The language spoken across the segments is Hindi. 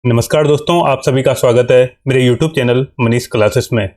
नमस्कार दोस्तों, आप सभी का स्वागत है मेरे YouTube चैनल मनीष क्लासेस में।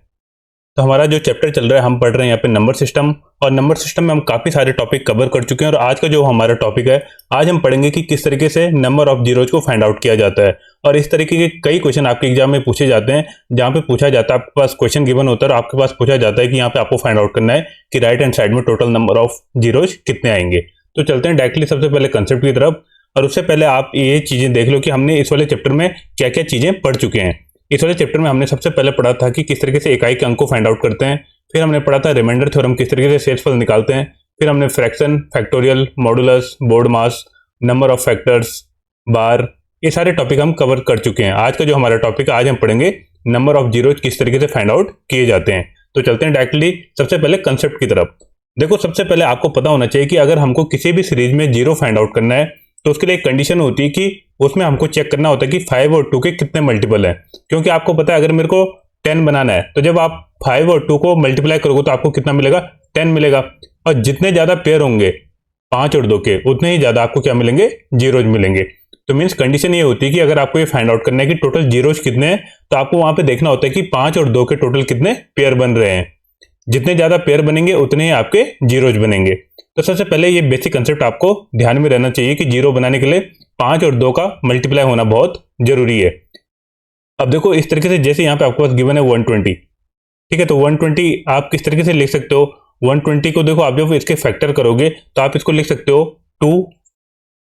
तो हमारा जो चैप्टर चल रहा है, हम पढ़ रहे हैं यहाँ पे नंबर सिस्टम। और नंबर सिस्टम में हम काफ़ी सारे टॉपिक कवर कर चुके हैं। और आज का जो हमारा टॉपिक है, आज हम पढ़ेंगे कि किस तरीके से नंबर ऑफ जीरोज को फाइंड आउट किया जाता है। और इस तरीके के कई क्वेश्चन आपके एग्जाम में पूछे जाते हैं, जहाँ पे पूछा जाता है, आपके पास क्वेश्चन गिवन होता है और आपके पास पूछा जाता है कि यहाँ पे आपको फाइंड आउट करना है कि राइट हैंड साइड में टोटल नंबर ऑफ जीरोज कितने आएंगे। तो चलते हैं डायरेक्टली सबसे पहले कंसेप्ट की तरफ। और उससे पहले आप ये चीजें देख लो कि हमने इस वाले चैप्टर में क्या क्या चीजें पढ़ चुके हैं। इस वाले चैप्टर में हमने सबसे पहले पढ़ा था कि किस तरीके से इकाई के अंक को फाइंड आउट करते हैं। फिर हमने पढ़ा था रिमाइंडर थ्योरम, किस तरीके से शेषफल निकालते हैं। फिर हमने fraction, factorial, modulus, BODMAS, number of factors, बार, ये सारे टॉपिक हम कवर कर चुके हैं। आज का जो हमारा टॉपिक है, आज हम पढ़ेंगे नंबर ऑफ जीरोज किस तरीके से फाइंड आउट किए जाते हैं। तो चलते हैं डायरेक्टली सबसे पहले कंसेप्ट की तरफ। देखो, सबसे पहले आपको पता होना चाहिए कि अगर हमको किसी भी सीरीज में जीरो फाइंड आउट करना है तो उसके लिए एक कंडीशन होती है कि उसमें हमको चेक करना होता है कि 5 और 2 के कितने मल्टीपल हैं। क्योंकि आपको पता है, अगर मेरे को 10 बनाना है तो जब आप 5 और 2 को मल्टीप्लाई करोगे तो आपको कितना मिलेगा, 10 मिलेगा। और जितने ज्यादा पेयर होंगे 5 और 2 के, उतने ही ज्यादा आपको क्या मिलेंगे, जीरोज मिलेंगे। तो मीन्स कंडीशन ये होती है कि अगर आपको ये फाइंड आउट करना है कि टोटल जीरोज कितने हैं, तो आपको वहां पे देखना होता है कि 5 और 2 के टोटल कितने पेयर बन रहे हैं। जितने ज्यादा पेयर बनेंगे उतने ही आपके जीरोज बनेंगे। तो सबसे पहले ये बेसिक कंसेप्ट आपको ध्यान में रहना चाहिए कि जीरो बनाने के लिए 5 और 2 का मल्टीप्लाई होना बहुत जरूरी है। अब देखो, इस तरीके से जैसे यहाँ पे आपके पास गिवन है 120, ठीक है। तो 120 आप किस तरीके से लिख सकते हो, 120 को देखो, आप जब इसके फैक्टर करोगे तो आप इसको लिख सकते हो 2,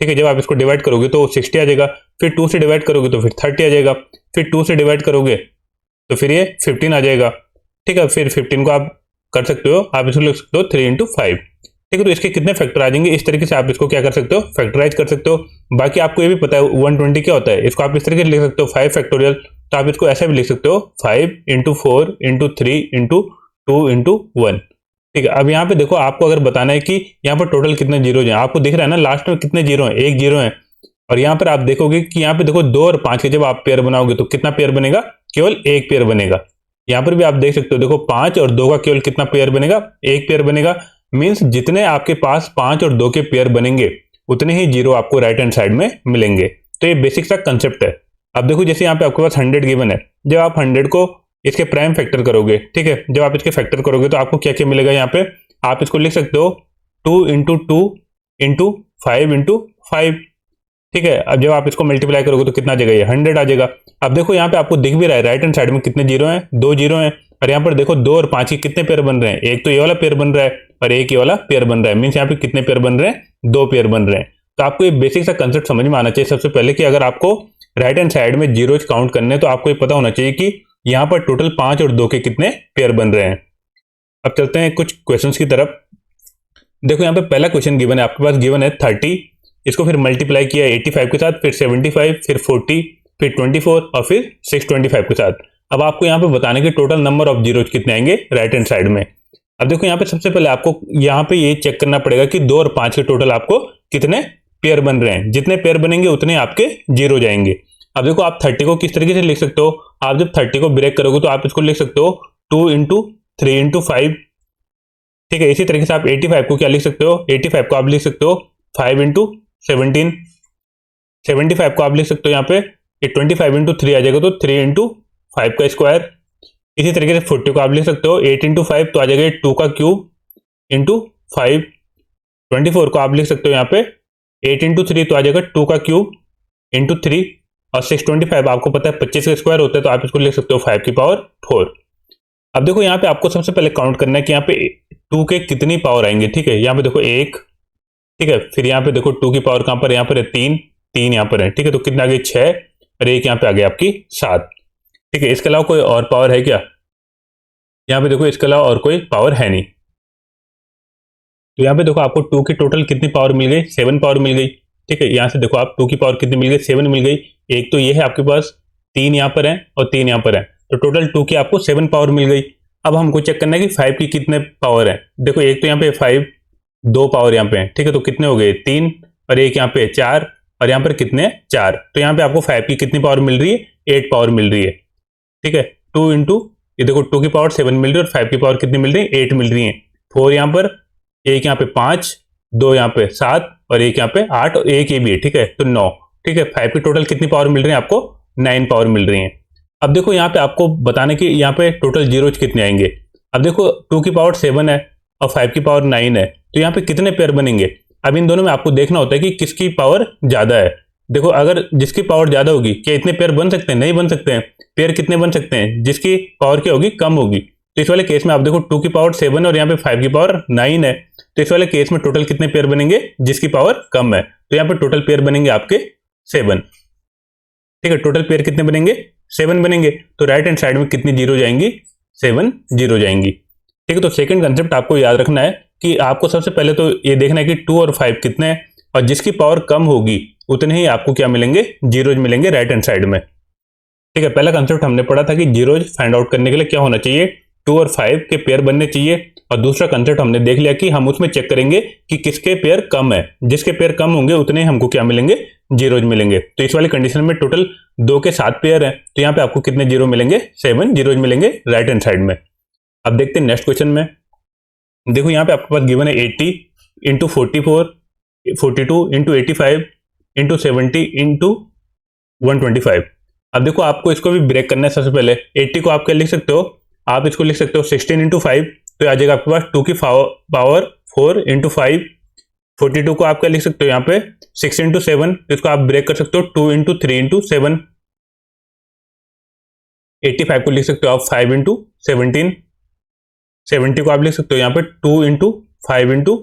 ठीक है। जब आप इसको डिवाइड करोगे तो 60 आ जाएगा। फिर 2 से डिवाइड करोगे तो फिर 30 आ जाएगा। फिर 2 से डिवाइड करोगे तो फिर ये 15 आ जाएगा, ठीक है। फिर 15 को आप कर सकते हो, आप इसको लिख सकते हो 3 इंटू 5, ठीक है। तो इसके कितने फैक्टर आ जाएंगे, इस तरीके से आप इसको क्या कर सकते हो, फैक्टराइज कर सकते हो। बाकी आपको ये भी पता है 120 क्या होता है, इसको आप इस तरीके से लिख सकते हो 5 फैक्टोरियल। तो आप इसको ऐसा भी लिख सकते हो 5 इंटू 4 इंटू 3 इंटू 2 इंटू 1, ठीक है। अब यहाँ पे देखो, आपको अगर बताना है कि यहाँ पर टोटल कितने जीरो हैं, आपको दिख रहा है ना लास्ट में कितने जीरो हैं, एक जीरो है। और यहाँ पर आप देखोगे कि यहाँ पे देखो 2 और 5 के जब आप पेयर बनाओगे तो कितना पेयर बनेगा, केवल एक पेयर बनेगा। यहाँ पर भी आप देख सकते हो, देखो 5 और 2 का केवल कितना पेयर बनेगा, एक पेयर बनेगा। मीन्स जितने आपके पास 5 और 2 के पेयर बनेंगे उतने ही जीरो आपको राइट हैंड साइड में मिलेंगे। तो ये बेसिक सा कंसेप्ट है। अब देखो, जैसे यहाँ पे आपके पास 100 गिवन है, जब आप 100 को इसके प्राइम फैक्टर करोगे, ठीक है, जब आप इसके फैक्टर करोगे तो आपको क्या क्या मिलेगा। यहाँ पे आप इसको लिख सकते हो 2 इंटू 2 इंटू 5 इंटू 5, ठीक है। अब जब आप इसको मल्टीप्लाई करोगे तो कितना आ जाएगा, ये 100 आ जाएगा। अब देखो, यहाँ पे आपको दिख भी रहा है राइट हैंड साइड में कितने जीरो हैं, 2 जीरो हैं। और यहाँ पर देखो 2 और 5 के कितने पेयर बन रहे हैं, एक तो ये वाला पेयर बन रहा है और एक ये वाला पेयर बन रहा है। मीन्स यहाँ पे कितने पेयर बन रहे हैं, 2 पेयर बन रहे हैं। तो आपको ये बेसिक सा कंसेप्ट समझ में आना चाहिए सबसे पहले कि अगर आपको राइट हैंड साइड में जीरोज काउंट करने हैं तो आपको ये पता होना चाहिए कि यहाँ पर टोटल 5 और 2 के कितने पेयर बन रहे हैं। अब चलते हैं कुछ क्वेश्चन की तरफ। देखो, यहाँ पे पहला क्वेश्चन गिवन है, आपके पास गिवन है 30, इसको फिर मल्टीप्लाई किया 85 के साथ, फिर 75, फिर 40, फिर 24 और फिर 625 के साथ। अब आपको यहाँ पे बताने के टोटल नंबर ऑफ जीरोज कितने आएंगे राइट हैंड साइड में। अब देखो, यहाँ पे सबसे पहले आपको यहाँ पे ये चेक करना पड़ेगा कि 2 और 5 के टोटल आपको कितने पेयर बन रहे हैं। जितने पेयर बनेंगे उतने आपके जीरो जाएंगे। अब देखो, आप 30 को किस तरीके से लिख सकते हो, आप जब 30 को ब्रेक करोगे तो आप इसको लिख सकते हो 2 इंटू 3 इंटू 5, ठीक है। इसी तरीके से आप 85 को क्या लिख सकते हो, 85 को आप लिख सकते हो 5 इंटू 17, 75 को आप लिख सकते हो यहाँ पे 25 इंटू 3 आ जाएगा तो 3 इंटू 5 का स्क्वायर। इसी तरीके से 40 को आप लिख सकते हो 8 इंटू 5 तो आ जाएगा 2 का क्यूब इंटू 5। 24 को आप लिख सकते हो यहाँ पे 8 इंटू 3 तो आ जाएगा 2 का क्यूब इंटू 3। और 625 आपको पता है 25 का स्क्वायर होता है, तो आप इसको लिख सकते हो 5 की पावर 4। अब देखो, यहाँ पे आपको सबसे पहले काउंट करना है कि यहाँ पे 2 के कितनी पावर आएंगे, ठीक है। यहाँ पे देखो 1, ठीक है। फिर यहाँ पे देखो 2 की पावर कहां पर है, यहाँ पर है 3, 3 यहाँ पर है, ठीक है। तो कितना आ गई 6 और 1 यहाँ पे आ गया आपकी 7, ठीक है। इसके अलावा कोई और पावर है क्या, यहाँ पे देखो इसके अलावा और कोई पावर है नहीं। तो यहाँ पे देखो आपको 2 की टोटल कितनी पावर मिल गई, 7 पावर मिल गई, ठीक है। यहाँ से देखो आप 2 की पावर कितनी मिल गई, 7 मिल गई। एक तो ये है आपके पास, 3 यहाँ पर है और 3 यहाँ पर है, तो टोटल 2 की आपको 7 पावर मिल गई। अब हमको चेक करना है कि 5 की कितने पावर है। देखो, एक तो यहाँ पे 5, 2 पावर यहाँ पे है, ठीक है। तो कितने हो गए 3 और एक यहाँ पे 4 और यहाँ पर कितने 4। तो यहाँ पे आपको 5 की कितनी पावर मिल रही है, 8 पावर मिल रही है, ठीक है। 2 इंटू ये देखो 2 की पावर 7 मिल रही है और 5 की पावर कितनी मिल रही है, 8 मिल रही है। 4 यहाँ पर, एक यहाँ पे 5, 2 यहाँ पे 7 और एक यहाँ पे 8 और एक ये भी है, ठीक है। तो 9, ठीक है। 5 की टोटल कितनी पावर मिल रही है आपको, 9 पावर मिल रही हैं। अब देखो यहाँ पे आपको बताने कि यहाँ पे टोटल जीरोज कितने आएंगे। अब देखो 2 की पावर 7 है और 5 की पावर 9 है, तो यहाँ पे कितने पेयर बनेंगे। अब इन दोनों में आपको देखना होता है कि किसकी पावर ज़्यादा है। देखो अगर जिसकी पावर ज़्यादा होगी, क्या इतने पेयर बन सकते हैं? नहीं बन सकते हैं। पेयर कितने बन सकते हैं? जिसकी पावर क्या होगी, कम होगी। तो इस वाले केस में आप देखो 2 की पावर 7 और यहाँ पे 5 की पावर 9 है, तो इस वाले केस में टोटल कितने पेयर बनेंगे? जिसकी पावर कम है, तो यहाँ पे टोटल पेयर बनेंगे आपके 7। ठीक है, टोटल पेयर कितने बनेंगे? 7 बनेंगे। तो राइट हैंड साइड में कितनी जीरो जाएंगी? 7 जीरो जाएंगी। ठीक है, तो सेकंड कंसेप्ट आपको याद रखना है कि आपको सबसे पहले तो ये देखना है कि 2 और 5 कितने हैं, और जिसकी पावर कम होगी उतने ही आपको क्या मिलेंगे? जीरोज मिलेंगे राइट हैंड साइड में। ठीक है, पहला कंसेप्ट हमने पढ़ा था कि जीरोज फाइंड आउट करने के लिए क्या होना चाहिए? 2 और 5 के पेयर बनने चाहिए। और दूसरा कंसेप्ट हमने देख लिया कि हम उसमें चेक करेंगे कि किसके पेयर कम है। जिसके पेयर कम होंगे उतने ही हमको क्या मिलेंगे? जीरोज मिलेंगे। तो इस वाली कंडीशन में टोटल 2 के 7 पेयर है, तो यहाँ पे आपको कितने जीरो मिलेंगे? 7 जीरोज मिलेंगे राइट हैंड साइड में। अब देखते हैं नेक्स्ट क्वेश्चन में। देखो यहाँ पे आपके पास गिवन है 80 इंटू 44, 42 इंटू 85 इंटू 70 इंटू 125। अब देखो आपको इसको भी ब्रेक करना है। सबसे पहले 80 को आप क्या लिख सकते हो? आप इसको लिख सकते हो 16 इंटू 5, तो आ जाएगा आपके पास 2 की पावर 4 इंटू 5। 42 को आप क्या लिख सकते हो यहाँ पे? 6 इंटू 7, तो इसको आप ब्रेक कर सकते हो 2 इंटू 3 इंटू 7। 85 को लिख सकते हो आप 5 इंटू 17। 70 को आप लिख सकते हो यहाँ पे 2 इंटू 5 इंटू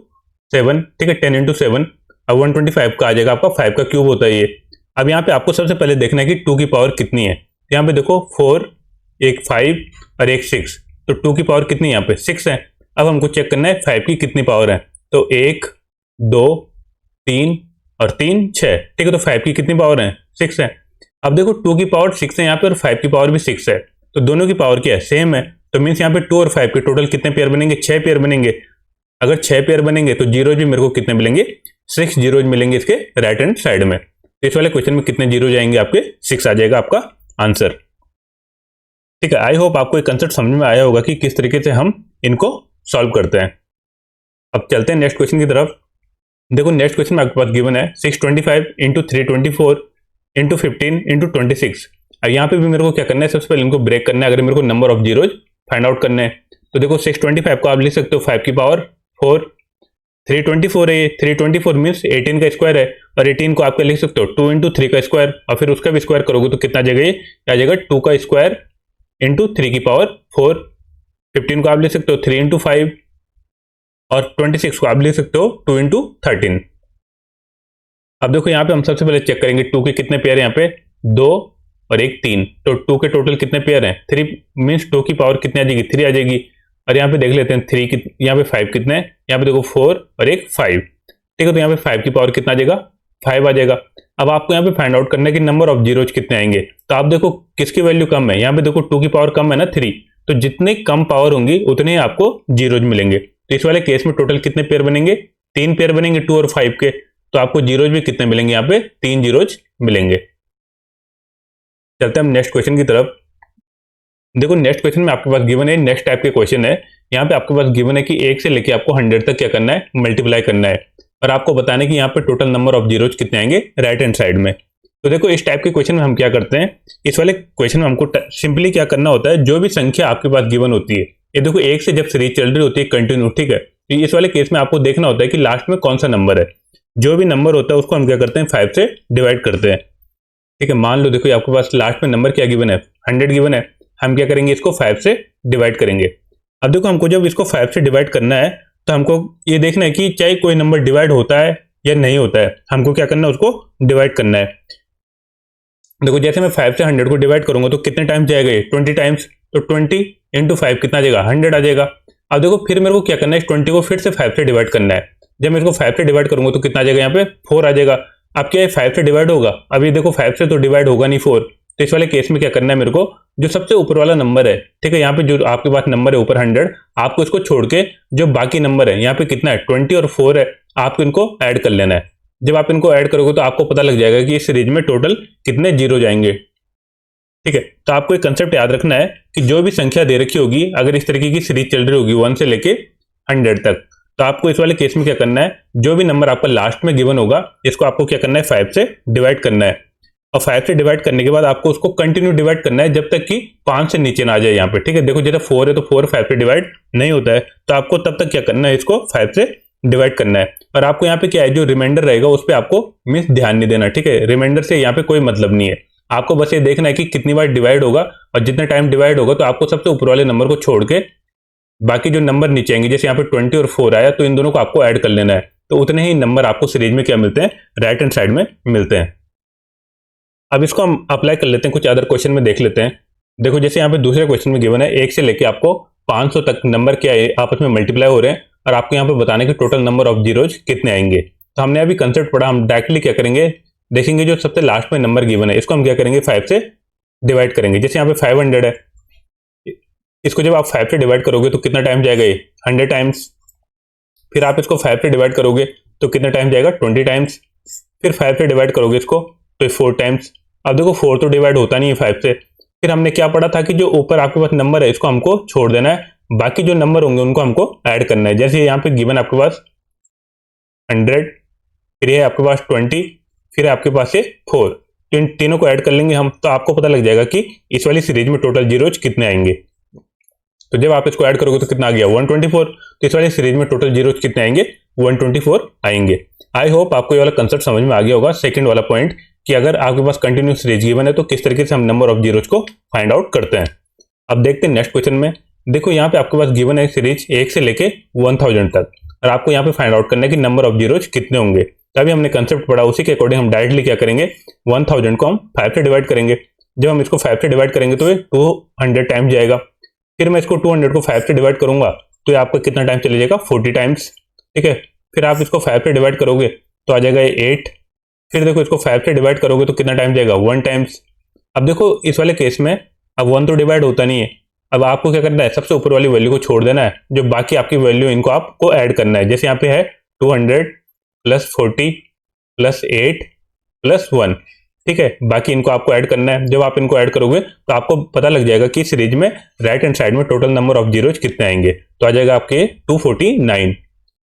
7। ठीक है, 10 इंटू 7। अब 125 का आ जाएगा आपका 5 का क्यूब होता है ये। अब यहाँ पे आपको सबसे पहले देखना है कि 2 की पावर कितनी है। यहाँ पे देखो 4, एक 5 और एक 6, तो 2 की पावर कितनी है? यहाँ पे 6 है। अब हमको चेक करना है 5 की कितनी पावर है। तो 1, 2, 3 और 3 6। ठीक है, तो 5 की कितनी पावर है? 6 है। अब देखो 2 की पावर 6 है यहाँ पे और 5 की पावर भी 6 है, तो दोनों की पावर क्या है? सेम है। तो मीन्स यहाँ पे 2 और 5 के टोटल कितने पेयर बनेंगे? 6 पेयर बनेंगे। अगर 6 पेयर बनेंगे तो जीरोज भी मेरे को कितने मिलेंगे? 6 जीरोज मिलेंगे इसके राइट हैंड साइड में। तो इस वाले क्वेश्चन में कितने जीरो जाएंगे? आपके 6 आ जाएगा आपका आंसर। ठीक है, आई होप आपको एक कंसेप्ट समझ में आया होगा कि किस तरीके से हम इनको सॉल्व करते हैं। अब चलते हैं नेक्स्ट क्वेश्चन की तरफ। देखो नेक्स्ट क्वेश्चन में आपके पास गिवन है 625 इंटू 324 इंटू 15 इंटू 26। अब यहाँ पे भी मेरे को क्या करना है? सबसे पहले इनको ब्रेक करना है अगर मेरे को number of zeros find out करने हैं। तो देखो 625 को आप लिख सकते हो 5 की पावर 4। 324 है, 324 मीन्स 18 का स्क्वायर है, और 18 को आप क्या लिख सकते हो? 2 इंटू 3 का स्क्वायर, और फिर उसका भी स्क्वायर करोगे तो कितना आ जाएगा? ये आ जाएगा 2 का स्क्वायर इंटू 3 की पावर 4। 15 को आप लिख सकते हो 3 इंटू 5, और 26 को आप लिख सकते हो 2 इंटू 13। अब देखो यहाँ पे हम सबसे पहले चेक करेंगे 2 के कितने पेयर है। यहाँ पे 2 और एक 3, तो 2 के टोटल कितने पेयर हैं? 3 मीन्स 2 की पावर कितनी आ जाएगी? 3 आ जाएगी। और यहाँ पे देख लेते हैं 3 की, यहाँ पे 5 कितने हैं? यहाँ पे देखो 4 और एक 5। ठीक है, तो यहाँ पे 5 की पावर कितना आ जाएगा? 5 आ जाएगा। अब आपको यहाँ पे फाइंड आउट करना है कि नंबर ऑफ जीरोज कितने आएंगे। तो आप देखो किसकी वैल्यू कम है। यहाँ पे देखो 2 की पावर कम है ना 3, तो जितने कम पावर होंगी उतने ही आपको जीरोज मिलेंगे। तो इस वाले केस में टोटल कितने पेयर बनेंगे? 3 पेयर बनेंगे 2 और 5 के, तो आपको जीरोज भी कितने मिलेंगे? यहाँ पे 3 जीरोज मिलेंगे। चलते हैं हम नेक्स्ट क्वेश्चन की तरफ। देखो नेक्स्ट क्वेश्चन में आपके पास गिवन है नेक्स्ट टाइप के क्वेश्चन है। यहाँ पे आपके पास गिवन है कि 1 से लेके आपको 100 तक क्या करना है? मल्टीप्लाई करना है, और आपको बताना है कि यहाँ पे टोटल नंबर ऑफ जीरोज कितने आएंगे राइट हैंड साइड में। तो देखो इस टाइप के क्वेश्चन में हम क्या करते हैं, इस वाले क्वेश्चन में हमको सिंपली क्या करना होता है, जो भी संख्या आपके पास गिवन होती है, ये देखो 1 से जब सीरीज चल रही होती है कंटिन्यू, ठीक है, तो इस वाले केस में आपको देखना होता है कि लास्ट में कौन सा नंबर है। जो भी नंबर होता है उसको हम क्या करते हैं? 5 से डिवाइड करते हैं। ठीक है, मान लो देखो आपके पास लास्ट में नंबर क्या गिवन है? 100 गिवन है। हम क्या करेंगे? इसको 5 से डिवाइड करेंगे। अब देखो हमको जब इसको 5 से डिवाइड करना है तो हमको ये देखना है कि चाहे कोई नंबर डिवाइड होता है या नहीं होता है, हमको क्या करना है? उसको डिवाइड करना है। देखो जैसे मैं 5 से 100 को डिवाइड करूंगा तो कितने टाइम्स जाएगा? ये 20 टाइम्स। तो 20 इंटू 5 कितना आ जाएगा? 100 आ जाएगा। अब देखो फिर मेरे को क्या करना है? इस 20 को फिर से 5 से डिवाइड करना है। जब मैं इसको 5 से डिवाइड करूंगा तो कितना आ जाएगा? यहाँ पे 4 आ जाएगा। अब क्या ये 5 से डिवाइड होगा? अभी देखो 5 से तो डिवाइड होगा नहीं 4, तो इस वाले केस में क्या करना है मेरे को? जो सबसे ऊपर वाला नंबर है, ठीक है, यहाँ पे जो आपके पास नंबर है ऊपर 100, आपको इसको छोड़ के जो बाकी नंबर है, यहाँ पे कितना है? 20 और 4 है, आपको इनको ऐड कर लेना है। जब आप इनको ऐड करोगे तो आपको पता लग जाएगा कि इस सीरीज में टोटल कितने जीरो जाएंगे। ठीक है, तो आपको एक कंसेप्ट याद रखना है कि जो भी संख्या दे रखी होगी, अगर इस तरीके की सीरीज चल रही होगी 1 से लेके 100 तक, तो आपको इस वाले केस में क्या करना है? जो भी नंबर आपका लास्ट में गिवन होगा, इसको आपको क्या करना है? 5 से डिवाइड करना है। और 5 से डिवाइड करने के बाद आपको उसको कंटिन्यू डिवाइड करना है जब तक कि 5 से नीचे ना आ जाए यहाँ पे, ठीक है। देखो जैसे 4 है तो 4 5 से डिवाइड नहीं होता है, तो आपको तब तक क्या करना है, इसको 5 से डिवाइड करना है। और आपको यहाँ पे क्या है, जो रिमाइंडर रहेगा उस पर आपको मीन्स ध्यान नहीं देना, ठीक है। रिमाइंडर से यहाँ पे कोई मतलब नहीं है, आपको बस ये देखना है कि कितनी बार डिवाइड होगा, और जितने टाइम डिवाइड होगा तो आपको सबसे ऊपर वाले नंबर को छोड़ के बाकी जो नंबर नीचे आएंगे, जैसे यहाँ पे 20 और 4 आया तो इन दोनों को आपको ऐड कर लेना है, तो उतने ही नंबर आपको सीरीज में क्या मिलते हैं, राइट हैंड साइड में मिलते हैं। अब इसको हम अप्लाई कर लेते हैं, कुछ अदर क्वेश्चन में देख लेते हैं। देखो जैसे यहाँ पे दूसरे क्वेश्चन में गिवन है 1 से लेके आपको 500 तक नंबर क्या है आपस में मल्टीप्लाई हो रहे हैं, और आपको यहाँ पे बताने के टोटल नंबर ऑफ जीरोज कितने आएंगे। तो हमने अभी कंसेप्ट पढ़ा, हम डायरेक्टली क्या करेंगे, देखेंगे जो सबसे लास्ट में नंबर गिवन है इसको हम क्या करेंगे, 5 से डिवाइड करेंगे। जैसे यहाँ पे 500 है, इसको जब आप 5 से डिवाइड करोगे तो कितना टाइम जाएगा, ये 100 टाइम्स। फिर आप इसको 5 से डिवाइड करोगे तो कितना टाइम जाएगा, 20 टाइम्स। फिर 5 से डिवाइड करोगे इसको तो 4 टाइम्स। अब देखो 4 तो डिवाइड होता नहीं है 5 से। फिर हमने क्या पढ़ा था कि जो ऊपर आपके पास नंबर है इसको हमको छोड़ देना है, बाकी जो नंबर होंगे उनको हमको ऐड करना है। जैसे यहाँ पे गिवन आपके पास 100, फिर ये आपके पास 20, फिर आपके पास ये 4, तो इन तीनों को ऐड कर लेंगे हम, तो आपको पता लग जाएगा कि इस वाली सीरीज में टोटल जीरोज कितने आएंगे। तो जब आप इसको ऐड करोगे तो कितना आ गया, 124। तो इस वाली सीरीज में टोटल जीरोज कितने आएंगे, 124 आएंगे। आई होप आपको ये वाला कंसेप्ट समझ में आ गया होगा। सेकंड वाला पॉइंट कि अगर आपके पास कंटिन्यूस सीरीज गिवन है तो किस तरीके से हम नंबर ऑफ जीरोज को फाइंड आउट करते हैं। अब देखते हैं नेक्स्ट क्वेश्चन में। देखो यहाँ पे आपके पास गिवन है सीरीज 1 से लेके 1000 तक, और आपको यहाँ पे फाइंड आउट करना है कि नंबर ऑफ जीरोज कितने होंगे। तभी हमने कंसेप्ट पढ़ा, उसी के अकॉर्डिंग हम डायरेक्टली क्या करेंगे, 1000 को हम 5 से डिवाइड करेंगे। जब हम इसको 5 से डिवाइड करेंगे तो ये 200 टाइम्स जाएगा। फिर मैं इसको 200 को 5 से डिवाइड करूंगा तो ये आपका कितना टाइम चले जाएगा, 40 टाइम्स, ठीक है। फिर आप इसको 5 से डिवाइड करोगे तो आ जाएगा ये 8। फिर देखो इसको 5 से डिवाइड करोगे तो कितना टाइम जाएगा, 1 टाइम्स। अब देखो इस वाले केस में अब 1 तो डिवाइड होता नहीं है, अब आपको क्या करना है, सबसे ऊपर वाली वैल्यू को छोड़ देना है, जो बाकी आपकी वैल्यू इनको आपको ऐड करना है। जैसे यहाँ पे है 200 प्लस 40 प्लस 8 प्लस 1, ठीक है। बाकी इनको आपको ऐड करना है। जब आप इनको ऐड करोगे तो आपको पता लग जाएगा कि सीरीज में राइट हैंड साइड में टोटल नंबर ऑफ जीरोज कितने आएंगे, तो आ जाएगा आपके 249,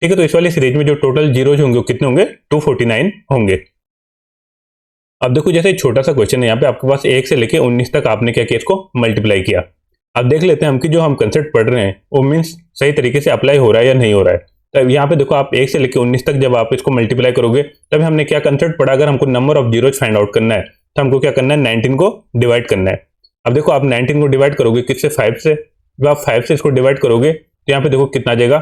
ठीक है। तो इस वाली सीरीज में जो टोटल जीरोज होंगे वो कितने होंगे, 249 होंगे। अब देखो जैसे छोटा सा क्वेश्चन है, यहाँ पे आपके पास 1 से लेके 19 तक आपने क्या किया, इसको मल्टीप्लाई किया। अब देख लेते हैं हम कि जो हम कंसेप्ट पढ़ रहे हैं वो मीन्स सही तरीके से अप्लाई हो रहा है या नहीं हो रहा है। तब यहाँ पे देखो आप 1 से लेके 19 तक जब आप इसको मल्टीप्लाई करोगे तब हमने क्या कंसेप्ट पढ़ा, अगर हमको number of zeros find out करना है तो हमको क्या करना है, 19 को डिवाइड करना है। अब देखो आप 19 को डिवाइड करोगे किससे, 5 से। जब आप 5 से इसको डिवाइड करोगे तो यहाँ पे देखो कितना आ जाएगा,